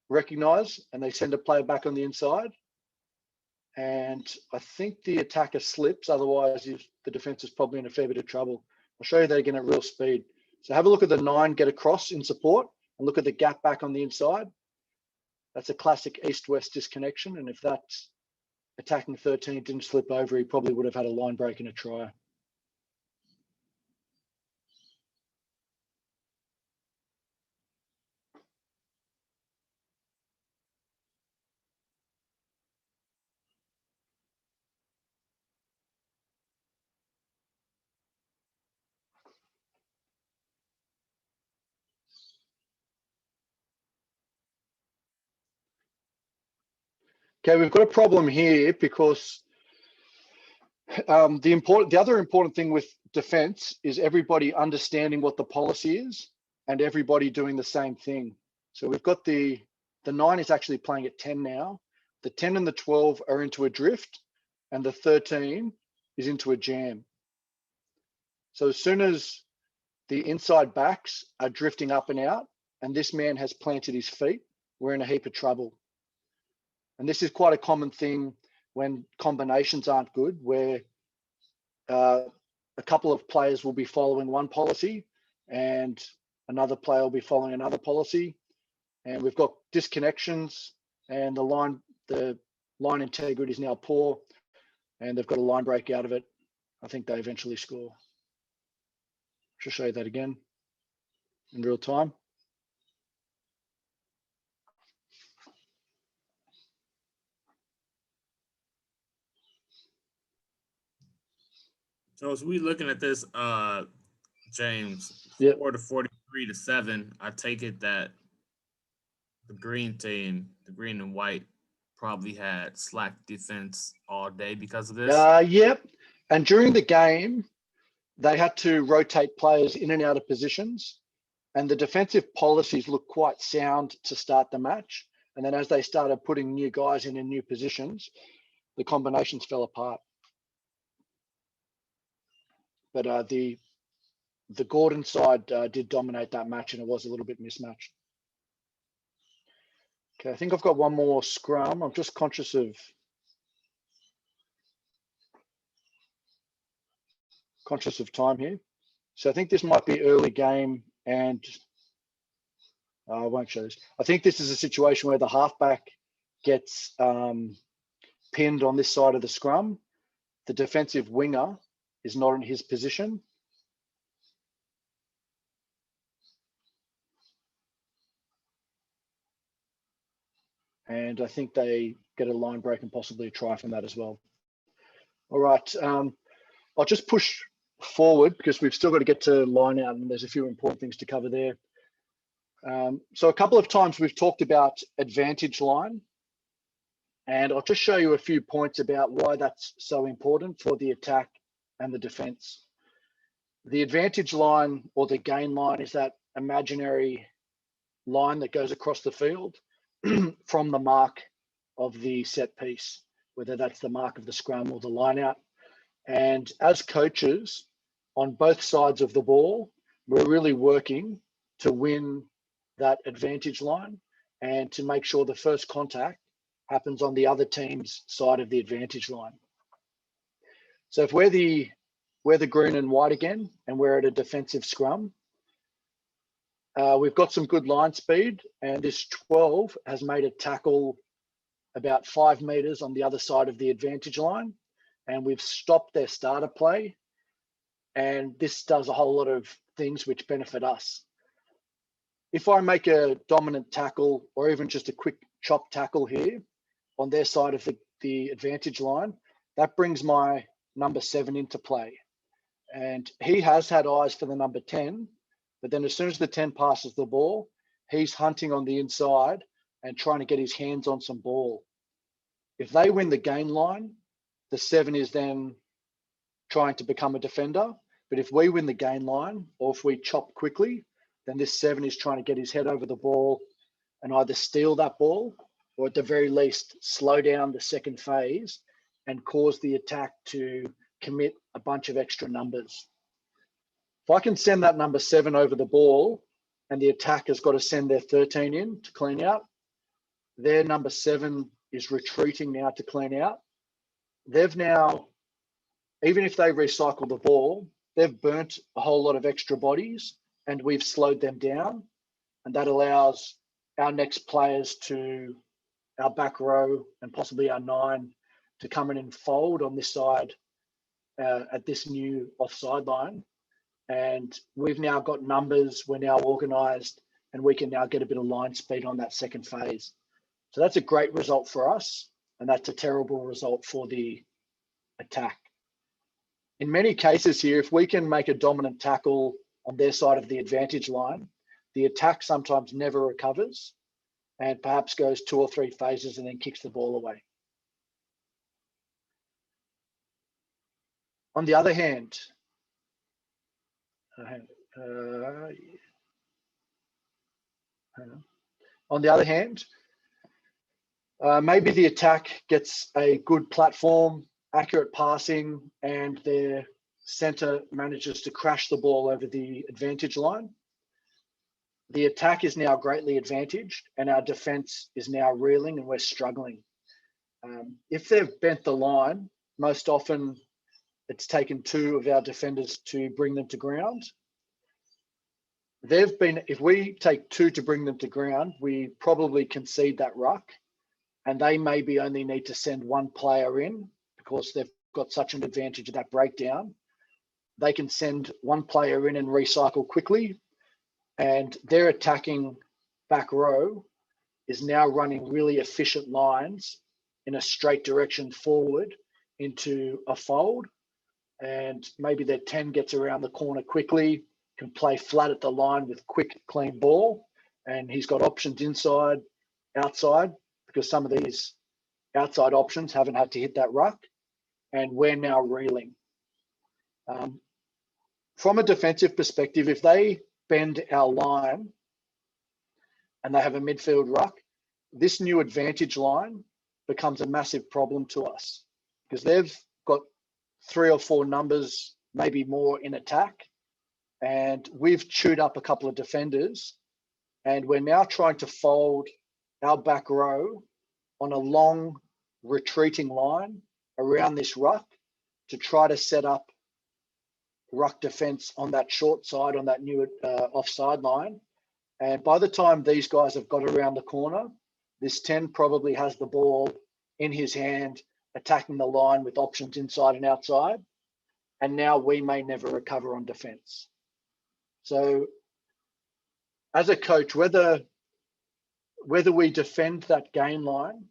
recognize and they send a player back on the inside. And I think the attacker slips, otherwise the defense is probably in a fair bit of trouble. I'll show you that again at real speed. So have a look at the 9 get across in support and look at the gap back on the inside. That's a classic east-west disconnection. And if that attacking 13 didn't slip over, he probably would have had a line break and a try. Okay, we've got a problem here because the other important thing with defense is everybody understanding what the policy is and everybody doing the same thing. So we've got the 9 is actually playing at 10 now. The 10 and the 12 are into a drift and the 13 is into a jam. So as soon as the inside backs are drifting up and out and this man has planted his feet, we're in a heap of trouble. And this is quite a common thing when combinations aren't good, where a couple of players will be following one policy and another player will be following another policy. And we've got disconnections and the line integrity is now poor and they've got a line break out of it. I think they eventually score. Should show you that again in real time. So as we looking at this, James, Yep. 4 to 43 to 7, I take it that the green team, the green and white, probably had slack defense all day because of this. Yep. And during the game, they had to rotate players in and out of positions. And the defensive policies looked quite sound to start the match. And then as they started putting new guys in new positions, the combinations fell apart. But the Gordon side did dominate that match, and it was a little bit mismatched. Okay, I think I've got one more scrum. I'm just conscious of time here. So I think this might be early game, and I won't show this. I think this is a situation where the halfback gets pinned on this side of the scrum. The defensive winger is not in his position. And I think they get a line break and possibly a try from that as well. All right, I'll just push forward because we've still got to get to line out and there's a few important things to cover there. So a couple of times we've talked about advantage line, and I'll just show you a few points about why that's so important for the attack and the defense. The advantage line or the gain line is that imaginary line that goes across the field from the mark of the set piece, whether that's the mark of the scrum or the line out. And as coaches on both sides of the ball, we're really working to win that advantage line and to make sure the first contact happens on the other team's side of the advantage line. So if we're the green and white again, and we're at a defensive scrum, we've got some good line speed, and this 12 has made a tackle about 5 meters on the other side of the advantage line, and we've stopped their starter play. And this does a whole lot of things which benefit us. If I make a dominant tackle or even just a quick chop tackle here on their side of the advantage line, that brings my number 7 into play. And he has had eyes for the number 10, but then as soon as the 10 passes the ball, he's hunting on the inside and trying to get his hands on some ball. If they win the gain line, the 7 is then trying to become a defender. But if we win the gain line, or if we chop quickly, then this 7 is trying to get his head over the ball and either steal that ball or at the very least, slow down the second phase and cause the attack to commit a bunch of extra numbers. If I can send that number 7 over the ball and the attack has got to send their 13 in to clean out, their number 7 is retreating now to clean out. They've now, even if they recycle the ball, they've burnt a whole lot of extra bodies and we've slowed them down. And that allows our next players to, our back row and possibly our 9, to come in and fold on this side at this new offside line. And we've now got numbers, we're now organized, and we can now get a bit of line speed on that second phase. So that's a great result for us, and that's a terrible result for the attack. In many cases here, if we can make a dominant tackle on their side of the advantage line, the attack sometimes never recovers and perhaps goes 2 or 3 phases and then kicks the ball away. On the other hand, maybe the attack gets a good platform, accurate passing, and their center manages to crash the ball over the advantage line. The attack is now greatly advantaged and our defense is now reeling and we're struggling. If they've bent the line, most often it's taken 2 of our defenders to bring them to ground. If we take 2 to bring them to ground, we probably concede that ruck, and they maybe only need to send 1 player in because they've got such an advantage of that breakdown. They can send 1 player in and recycle quickly, and their attacking back row is now running really efficient lines in a straight direction forward into a fold. And maybe their 10 gets around the corner quickly, can play flat at the line with quick, clean ball. And he's got options inside, outside, because some of these outside options haven't had to hit that ruck. And we're now reeling. From a defensive perspective, if they bend our line and they have a midfield ruck, this new advantage line becomes a massive problem to us because they've got 3 or 4 numbers, maybe more in attack. And we've chewed up a couple of defenders. And we're now trying to fold our back row on a long retreating line around this ruck to try to set up ruck defense on that short side, on that new offside line. And by the time these guys have got around the corner, this 10 probably has the ball in his hand, attacking the line with options inside and outside. And now we may never recover on defense. So as a coach, whether we defend that game line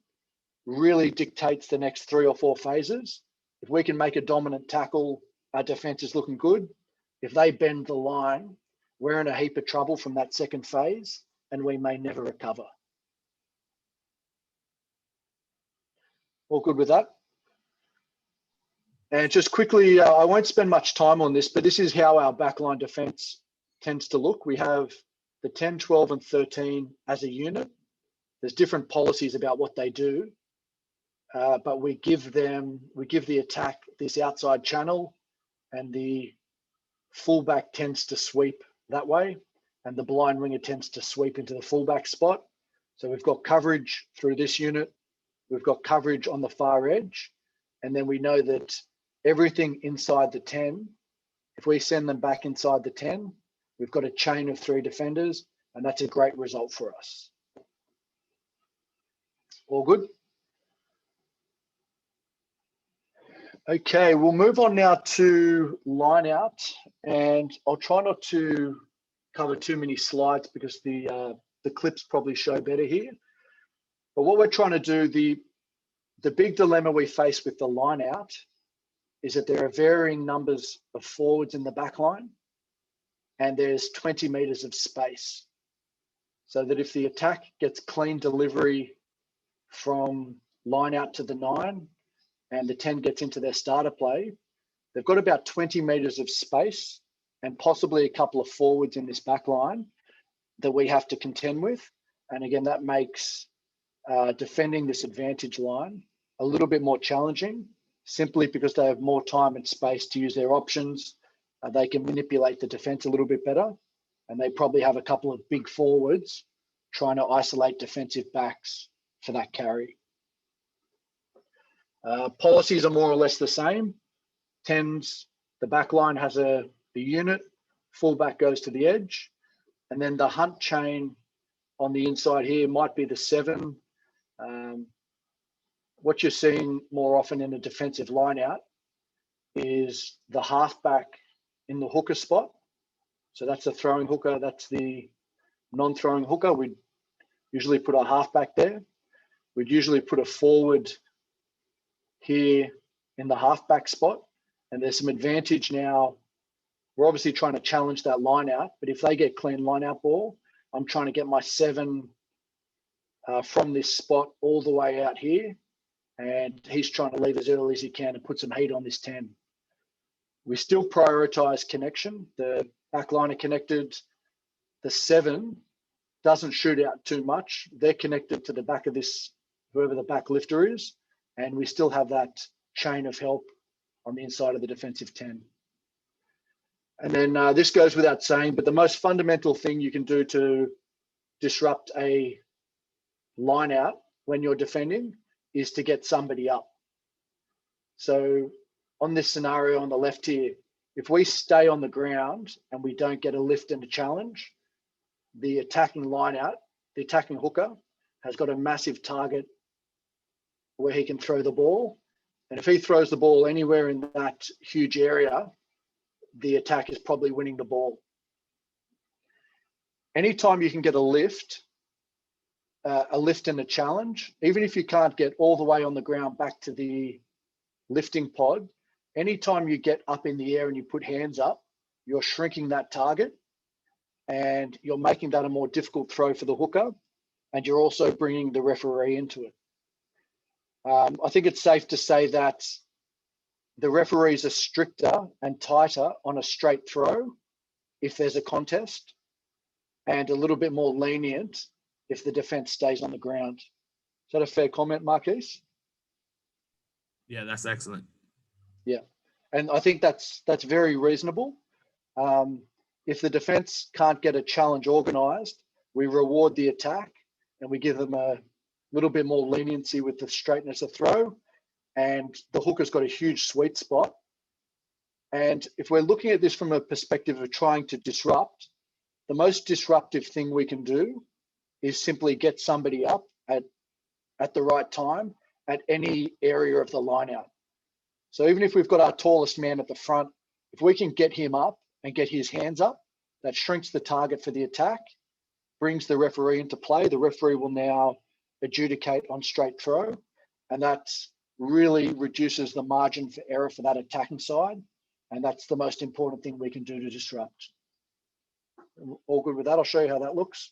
really dictates the next 3 or 4 phases. If we can make a dominant tackle, our defense is looking good. If they bend the line, we're in a heap of trouble from that second phase and we may never recover. All good with that? And just quickly, I won't spend much time on this, but this is how our backline defense tends to look. We have the 10, 12, and 13 as a unit. There's different policies about what they do, but we give the attack this outside channel, and the fullback tends to sweep that way, and the blind winger tends to sweep into the fullback spot. So we've got coverage through this unit. We've got coverage on the far edge, and then we know that everything inside the 10, if we send them back inside the 10, we've got a chain of 3 defenders, and that's a great result for us. All good? Okay, we'll move on now to line out, and I'll try not to cover too many slides because the clips probably show better here. But what we're trying to do, the big dilemma we face with the line out is that there are varying numbers of forwards in the back line, and there's 20 meters of space. So that if the attack gets clean delivery from line out to the 9 and the 10 gets into their starter play, they've got about 20 meters of space and possibly a couple of forwards in this back line that we have to contend with. And again, that makes defending this advantage line a little bit more challenging, simply because they have more time and space to use their options. They can manipulate the defense a little bit better, and they probably have a couple of big forwards trying to isolate defensive backs for that carry. Policies are more or less the same. 10s, the back line has the unit, fullback goes to the edge, and then the hunt chain on the inside here might be the 7. What you're seeing more often in a defensive lineout is the halfback in the hooker spot. So that's the throwing hooker, that's the non-throwing hooker. We'd usually put a halfback there. We'd usually put a forward here in the halfback spot. And there's some advantage now. We're obviously trying to challenge that line out, but if they get clean line out ball, I'm trying to get my 7 from this spot all the way out here. And he's trying to leave as early as he can and put some heat on this 10. We still prioritize connection. The back line are connected. The 7 doesn't shoot out too much. They're connected to the back of this, whoever the back lifter is. And we still have that chain of help on the inside of the defensive 10. And then this goes without saying, but the most fundamental thing you can do to disrupt a line out when you're defending is to get somebody up. So on this scenario on the left here, if we stay on the ground and we don't get a lift and a challenge, the attacking line out, the attacking hooker has got a massive target where he can throw the ball. And if he throws the ball anywhere in that huge area, the attack is probably winning the ball. Anytime you can get a lift and a challenge, even if you can't get all the way on the ground back to the lifting pod, anytime you get up in the air and you put hands up, you're shrinking that target and you're making that a more difficult throw for the hooker, and you're also bringing the referee into it. I think it's safe to say that the referees are stricter and tighter on a straight throw if there's a contest, and a little bit more lenient if the defense stays on the ground. Is that a fair comment, Marquise? Yeah, that's excellent. Yeah, and I think that's very reasonable. If the defense can't get a challenge organized, we reward the attack and we give them a little bit more leniency with the straightness of throw. And the hooker's got a huge sweet spot. And if we're looking at this from a perspective of trying to disrupt, the most disruptive thing we can do is simply get somebody up at the right time at any area of the line out. So even if we've got our tallest man at the front, if we can get him up and get his hands up, that shrinks the target for the attack, brings the referee into play. The referee will now adjudicate on straight throw, and that really reduces the margin for error for that attacking side. And that's the most important thing we can do to disrupt. All good with that? I'll show you how that looks.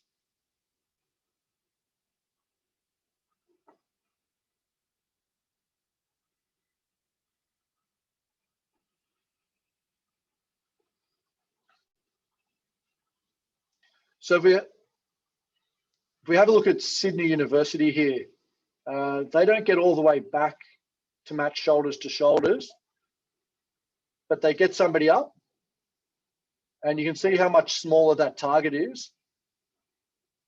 So if we have a look at Sydney University here, they don't get all the way back to match shoulders to shoulders, but they get somebody up, and you can see how much smaller that target is.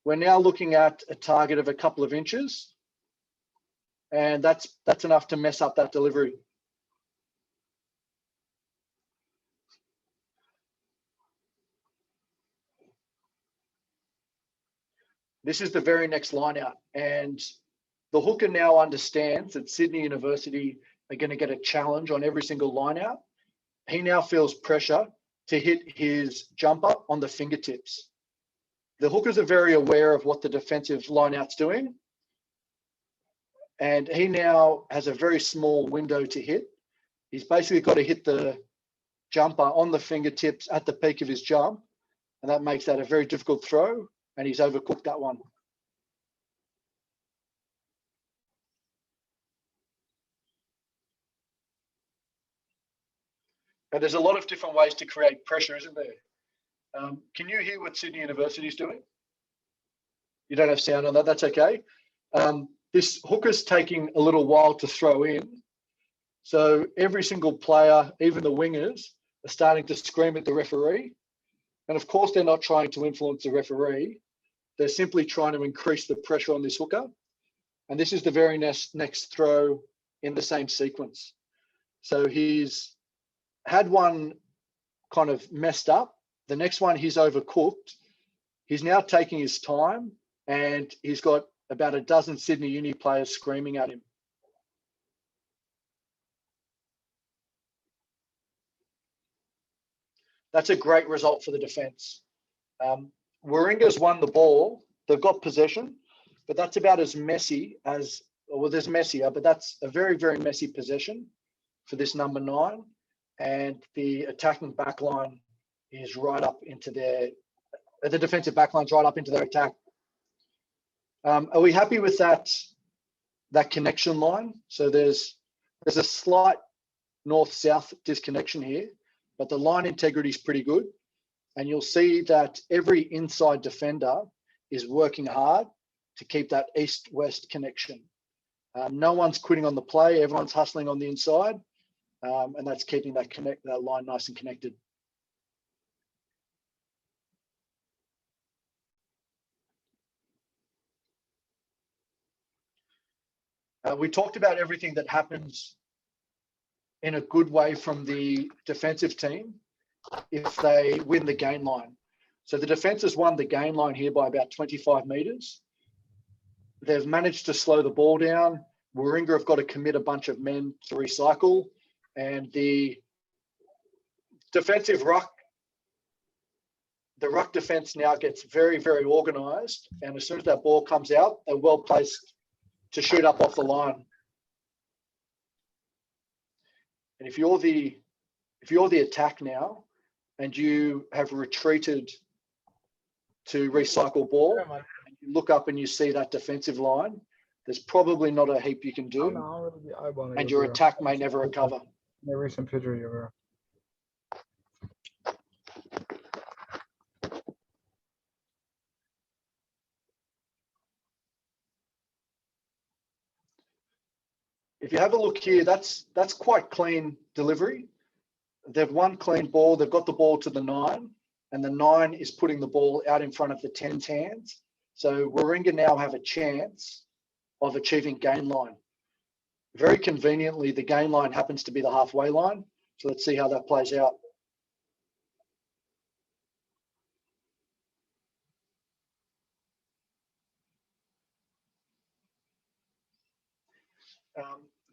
We're now looking at a target of a couple of inches, and that's enough to mess up that delivery. This is the very next line out, and the hooker now understands that Sydney University are going to get a challenge on every single line out. He now feels pressure to hit his jumper on the fingertips. The hookers are very aware of what the defensive line out's doing, and he now has a very small window to hit. He's basically got to hit the jumper on the fingertips at the peak of his jump, and that makes that a very difficult throw, and he's overcooked that one. And there's a lot of different ways to create pressure, isn't there? Can you hear what Sydney University is doing? You don't have sound on that, that's okay. this hooker's taking a little while to throw in. So every single player, even the wingers, are starting to scream at the referee. And of course, they're not trying to influence the referee. They're simply trying to increase the pressure on this hooker. And this is the very next throw in the same sequence. So he's had one kind of messed up. The next one he's overcooked. He's now taking his time, and he's got about a dozen Sydney Uni players screaming at him. That's a great result for the defense. Warringah's won the ball. They've got possession, but that's about as messy as, well, there's messier, but that's a very, very messy possession for this number 9. And the attacking backline is right up into their, the defensive backline's right up into their attack. Are we happy with that connection line? So there's a slight north-south disconnection here, but the line integrity is pretty good. And you'll see that every inside defender is working hard to keep that east-west connection. No one's quitting on the play. Everyone's hustling on the inside. And that's keeping that line nice and connected. We talked about everything that happens in a good way from the defensive team if they win the gain line. So the defense has won the gain line here by about 25 meters. They've managed to slow the ball down. Warringah have got to commit a bunch of men to recycle, and the defensive ruck, the ruck defense now gets very, very organized. And as soon as that ball comes out, they're well placed to shoot up off the line. And if you're the attack now and you have retreated to recycle ball, and you look up and you see that defensive line, there's probably not a heap you can do, and your attack may never recover. If you have a look here, that's quite clean delivery. They've won clean ball. They've got the ball to the 9, and the 9 is putting the ball out in front of the 10's hands. So Warringah now have a chance of achieving gain line. Very conveniently, the gain line happens to be the halfway line. So let's see how that plays out.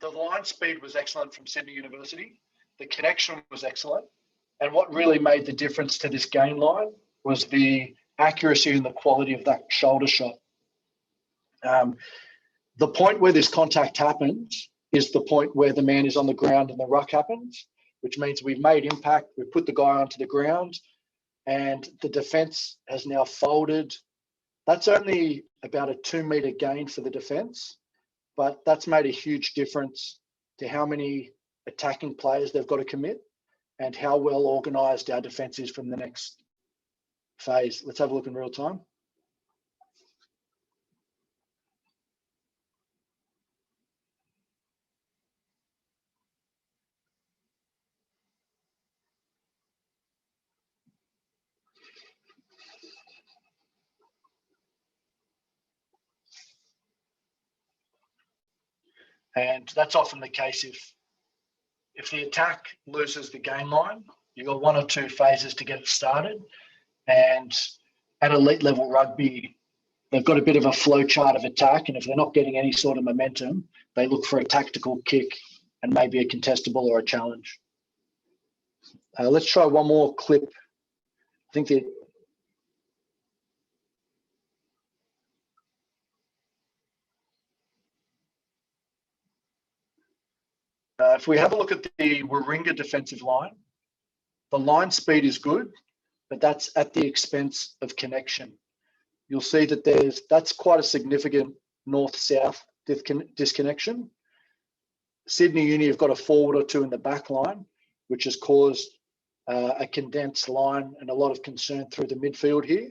The line speed was excellent from Sydney University. The connection was excellent. And what really made the difference to this gain line was the accuracy and the quality of that shoulder shot. The point where this contact happens is the point where the man is on the ground and the ruck happens, which means we've made impact. We've put the guy onto the ground, and the defense has now folded. That's only about a 2-meter gain for the defense, but that's made a huge difference to how many attacking players they've got to commit and how well organized our defense is from the next phase. Let's have a look in real time. And that's often the case if the attack loses the gain line, you've got 1 or 2 phases to get it started. And at elite level rugby, they've got a bit of a flow chart of attack. And if they're not getting any sort of momentum, they look for a tactical kick and maybe a contestable or a challenge. Let's try one more clip. I think that if we have a look at the Warringah defensive line, the line speed is good, but that's at the expense of connection. You'll see that that's quite a significant north-south disconnection. Sydney Uni have got a forward or 2 in the back line, which has caused a condensed line and a lot of concern through the midfield here.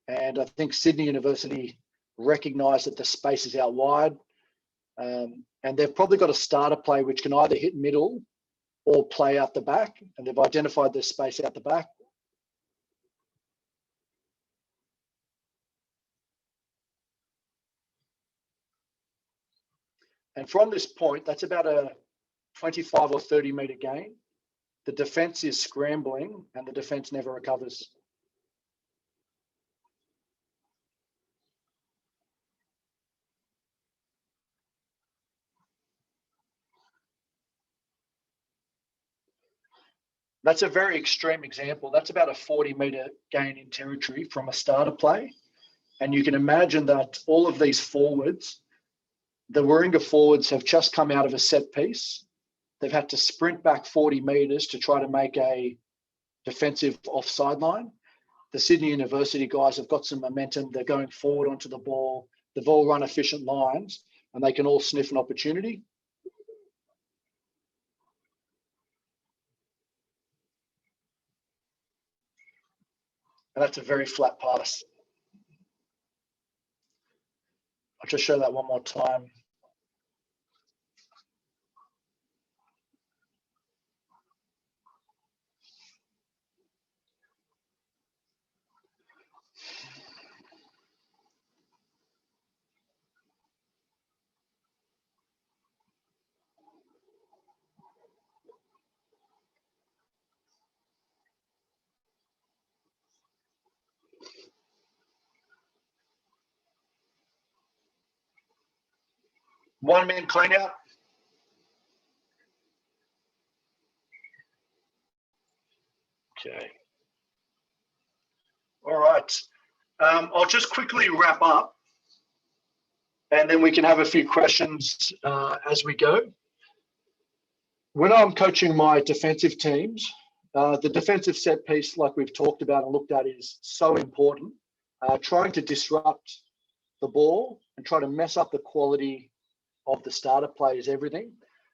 And I think Sydney University recognised that the space is out wide. And they've probably got a starter play which can either hit middle or play out the back. And they've identified their space out the back. And from this point, that's about a 25 or 30 meter gain. The defense is scrambling and the defense never recovers. That's a very extreme example. That's about a 40 meter gain in territory from a starter play. And you can imagine that all of these forwards, the Warringah forwards have just come out of a set piece. They've had to sprint back 40 meters to try to make a defensive offside line. The Sydney University guys have got some momentum. They're going forward onto the ball. They've all run efficient lines and they can all sniff an opportunity. And that's a very flat pass. I'll just show that one more time. One man clean out. Okay. All right. I'll just quickly wrap up and then we can have a few questions as we go. When I'm coaching my defensive teams, the defensive set piece, like we've talked about and looked at, is so important. Trying to disrupt the ball and try to mess up the quality of the starter play is everything.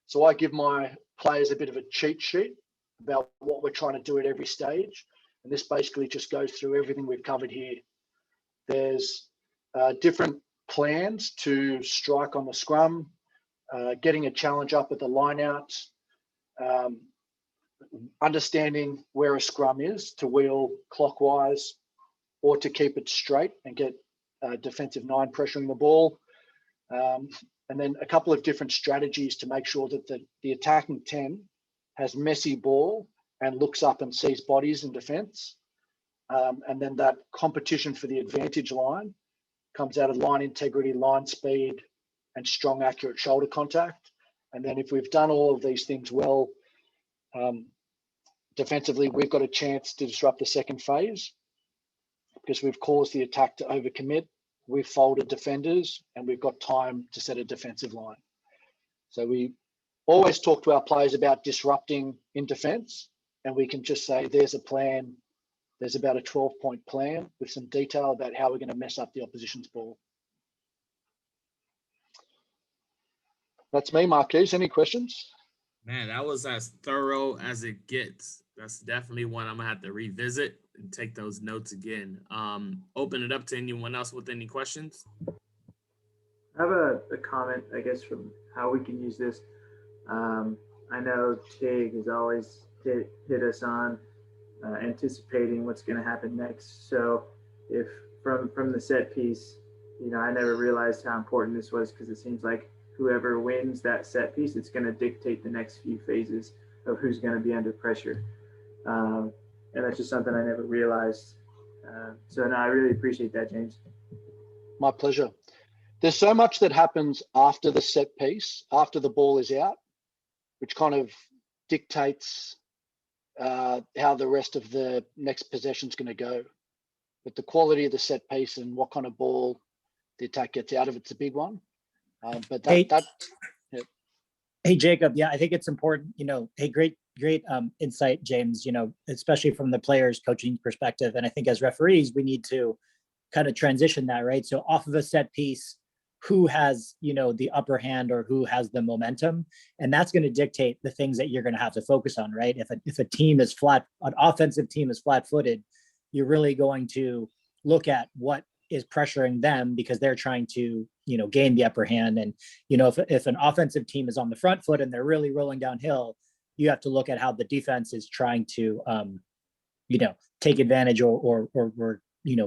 So I give my players a bit of a cheat sheet about what we're trying to do at every stage. And this basically just goes through everything we've covered here. There's different plans to strike on the scrum, getting a challenge up at the lineout, understanding where a scrum is to wheel clockwise or to keep it straight and get defensive 9 pressuring the ball. And then a couple of different strategies to make sure that the attacking 10 has messy ball and looks up and sees bodies in defense. And then that competition for the advantage line comes out of line integrity, line speed, and strong, accurate shoulder contact. And then if we've done all of these things well, defensively, we've got a chance to disrupt the second phase because we've caused the attack to overcommit. We've folded defenders and we've got time to set a defensive line. So we always talk to our players about disrupting in defense, and we can just say, there's a plan. There's about a 12-point plan with some detail about how we're going to mess up the opposition's ball. That's me, Marquise. Any questions? Man, that was as thorough as it gets. That's definitely one I'm gonna have to revisit and take those notes again. Open it up to anyone else with any questions. I have a comment, I guess, from how we can use this. I know Tig has always hit us on anticipating what's going to happen next. So if from the set piece, I never realized how important this was, because it seems like whoever wins that set piece, it's going to dictate the next few phases of who's going to be under pressure. And that's just something I never realized. So no, I really appreciate that, James. My pleasure. There's so much that happens after the set piece, after the ball is out, which kind of dictates how the rest of the next possession is going to go. But the quality of the set piece and what kind of ball the attack gets out of it's a big one. But Hey, Jacob. Yeah, I think it's important. Hey, great insight, James. Especially from the players' coaching perspective, and I think as referees, we need to kind of transition that, right? So off of a set piece, who has the upper hand or who has the momentum, and that's going to dictate the things that you're going to have to focus on, right? If a team is flat, an offensive team is flat-footed, you're really going to look at what is pressuring them because they're trying to, gain the upper hand. And, if an offensive team is on the front foot and they're really rolling downhill, you have to look at how the defense is trying to, take advantage or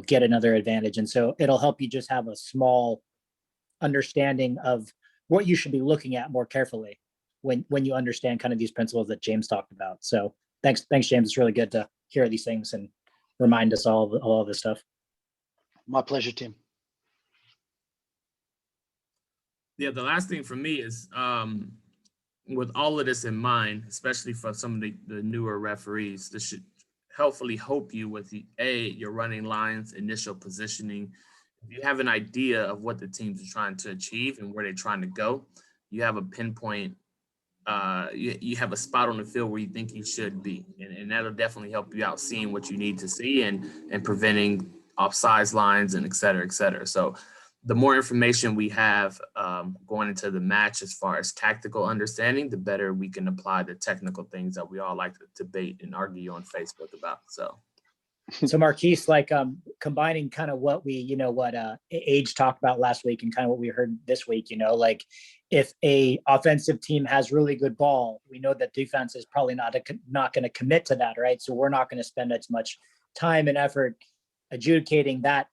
get another advantage. And so it'll help you just have a small understanding of what you should be looking at more carefully when you understand kind of these principles that James talked about. So thanks, James. It's really good to hear these things and remind us all of this stuff. My pleasure, Tim. Yeah, the last thing for me is with all of this in mind, especially for some of the newer referees, this should helpfully help you with your running lines, initial positioning. If you have an idea of what the teams are trying to achieve and where they're trying to go, you have a pinpoint, you have a spot on the field where you think you should be. And that'll definitely help you out seeing what you need to see and preventing offsides lines and et cetera, et cetera. So the more information we have going into the match as far as tactical understanding, the better we can apply the technical things that we all like to debate and argue on Facebook about. So Marquise, like combining kind of what Age talked about last week and kind of what we heard this week, like if a offensive team has really good ball, we know that defense is probably not going to commit to that, right? So we're not going to spend as much time and effort adjudicating that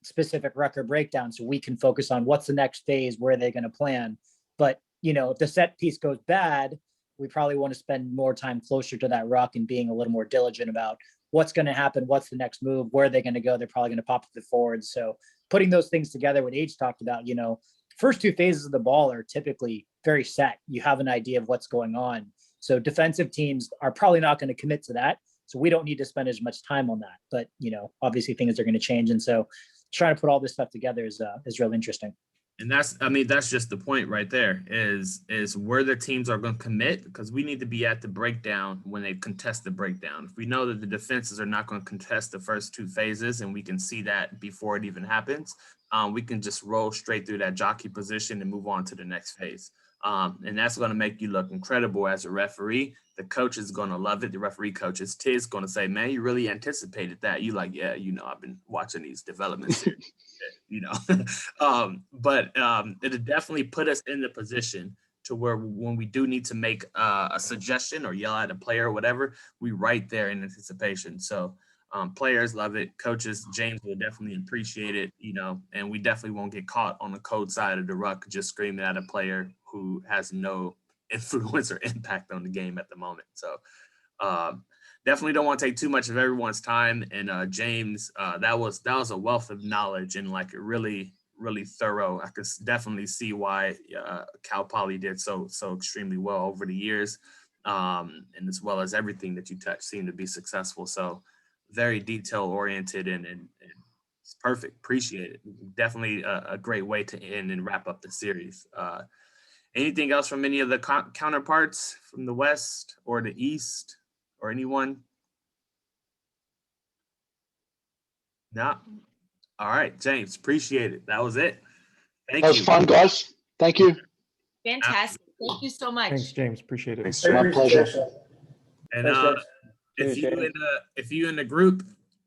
specific record breakdown, so we can focus on what's the next phase, where they're going to plan. But if the set piece goes bad, we probably want to spend more time closer to that ruck and being a little more diligent about what's going to happen, what's the next move, where are they going to go. They're probably going to pop to the forward. So putting those things together, what Age talked about, first two phases of the ball are typically very set. You have an idea of what's going on. So defensive teams are probably not going to commit to that. So we don't need to spend as much time on that. But obviously things are going to change, and so trying to put all this stuff together is really interesting. And that's just the point right there is where the teams are going to commit, because we need to be at the breakdown when they contest the breakdown. If we know that the defenses are not going to contest the first two phases and we can see that before it even happens, we can just roll straight through that jockey position and move on to the next phase. And that's going to make you look incredible as a referee. The coach is going to love it. The referee coach is going to say, man, you really anticipated that. You like, yeah, I've been watching these development series, but it'll definitely put us in the position to where when we do need to make a suggestion or yell at a player or whatever, we right there in anticipation. So players love it. Coaches, James will definitely appreciate it, and we definitely won't get caught on the cold side of the ruck just screaming at a player who has no influence or impact on the game at the moment. So definitely don't want to take too much of everyone's time. And James, that was a wealth of knowledge and like really, really thorough. I could definitely see why Cal Poly did so extremely well over the years, and as well as everything that you touched seemed to be successful. So very detail oriented and it's perfect. Appreciate it. Definitely a great way to end and wrap up the series. Anything else from any of the counterparts from the West or the East or anyone? No. All right, James, appreciate it. That was it. Thank you. That was fun, guys. Thank you. Fantastic. Thank you so much. Thanks, James. Appreciate it. Thanks, My pleasure. And Thanks, James. if you in the group,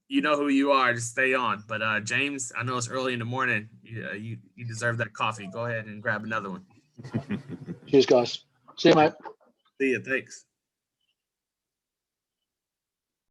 you know who you are. Just stay on. But James, I know it's early in the morning. You deserve that coffee. Go ahead and grab another one. Cheers, guys. See you, mate. See you. Thanks.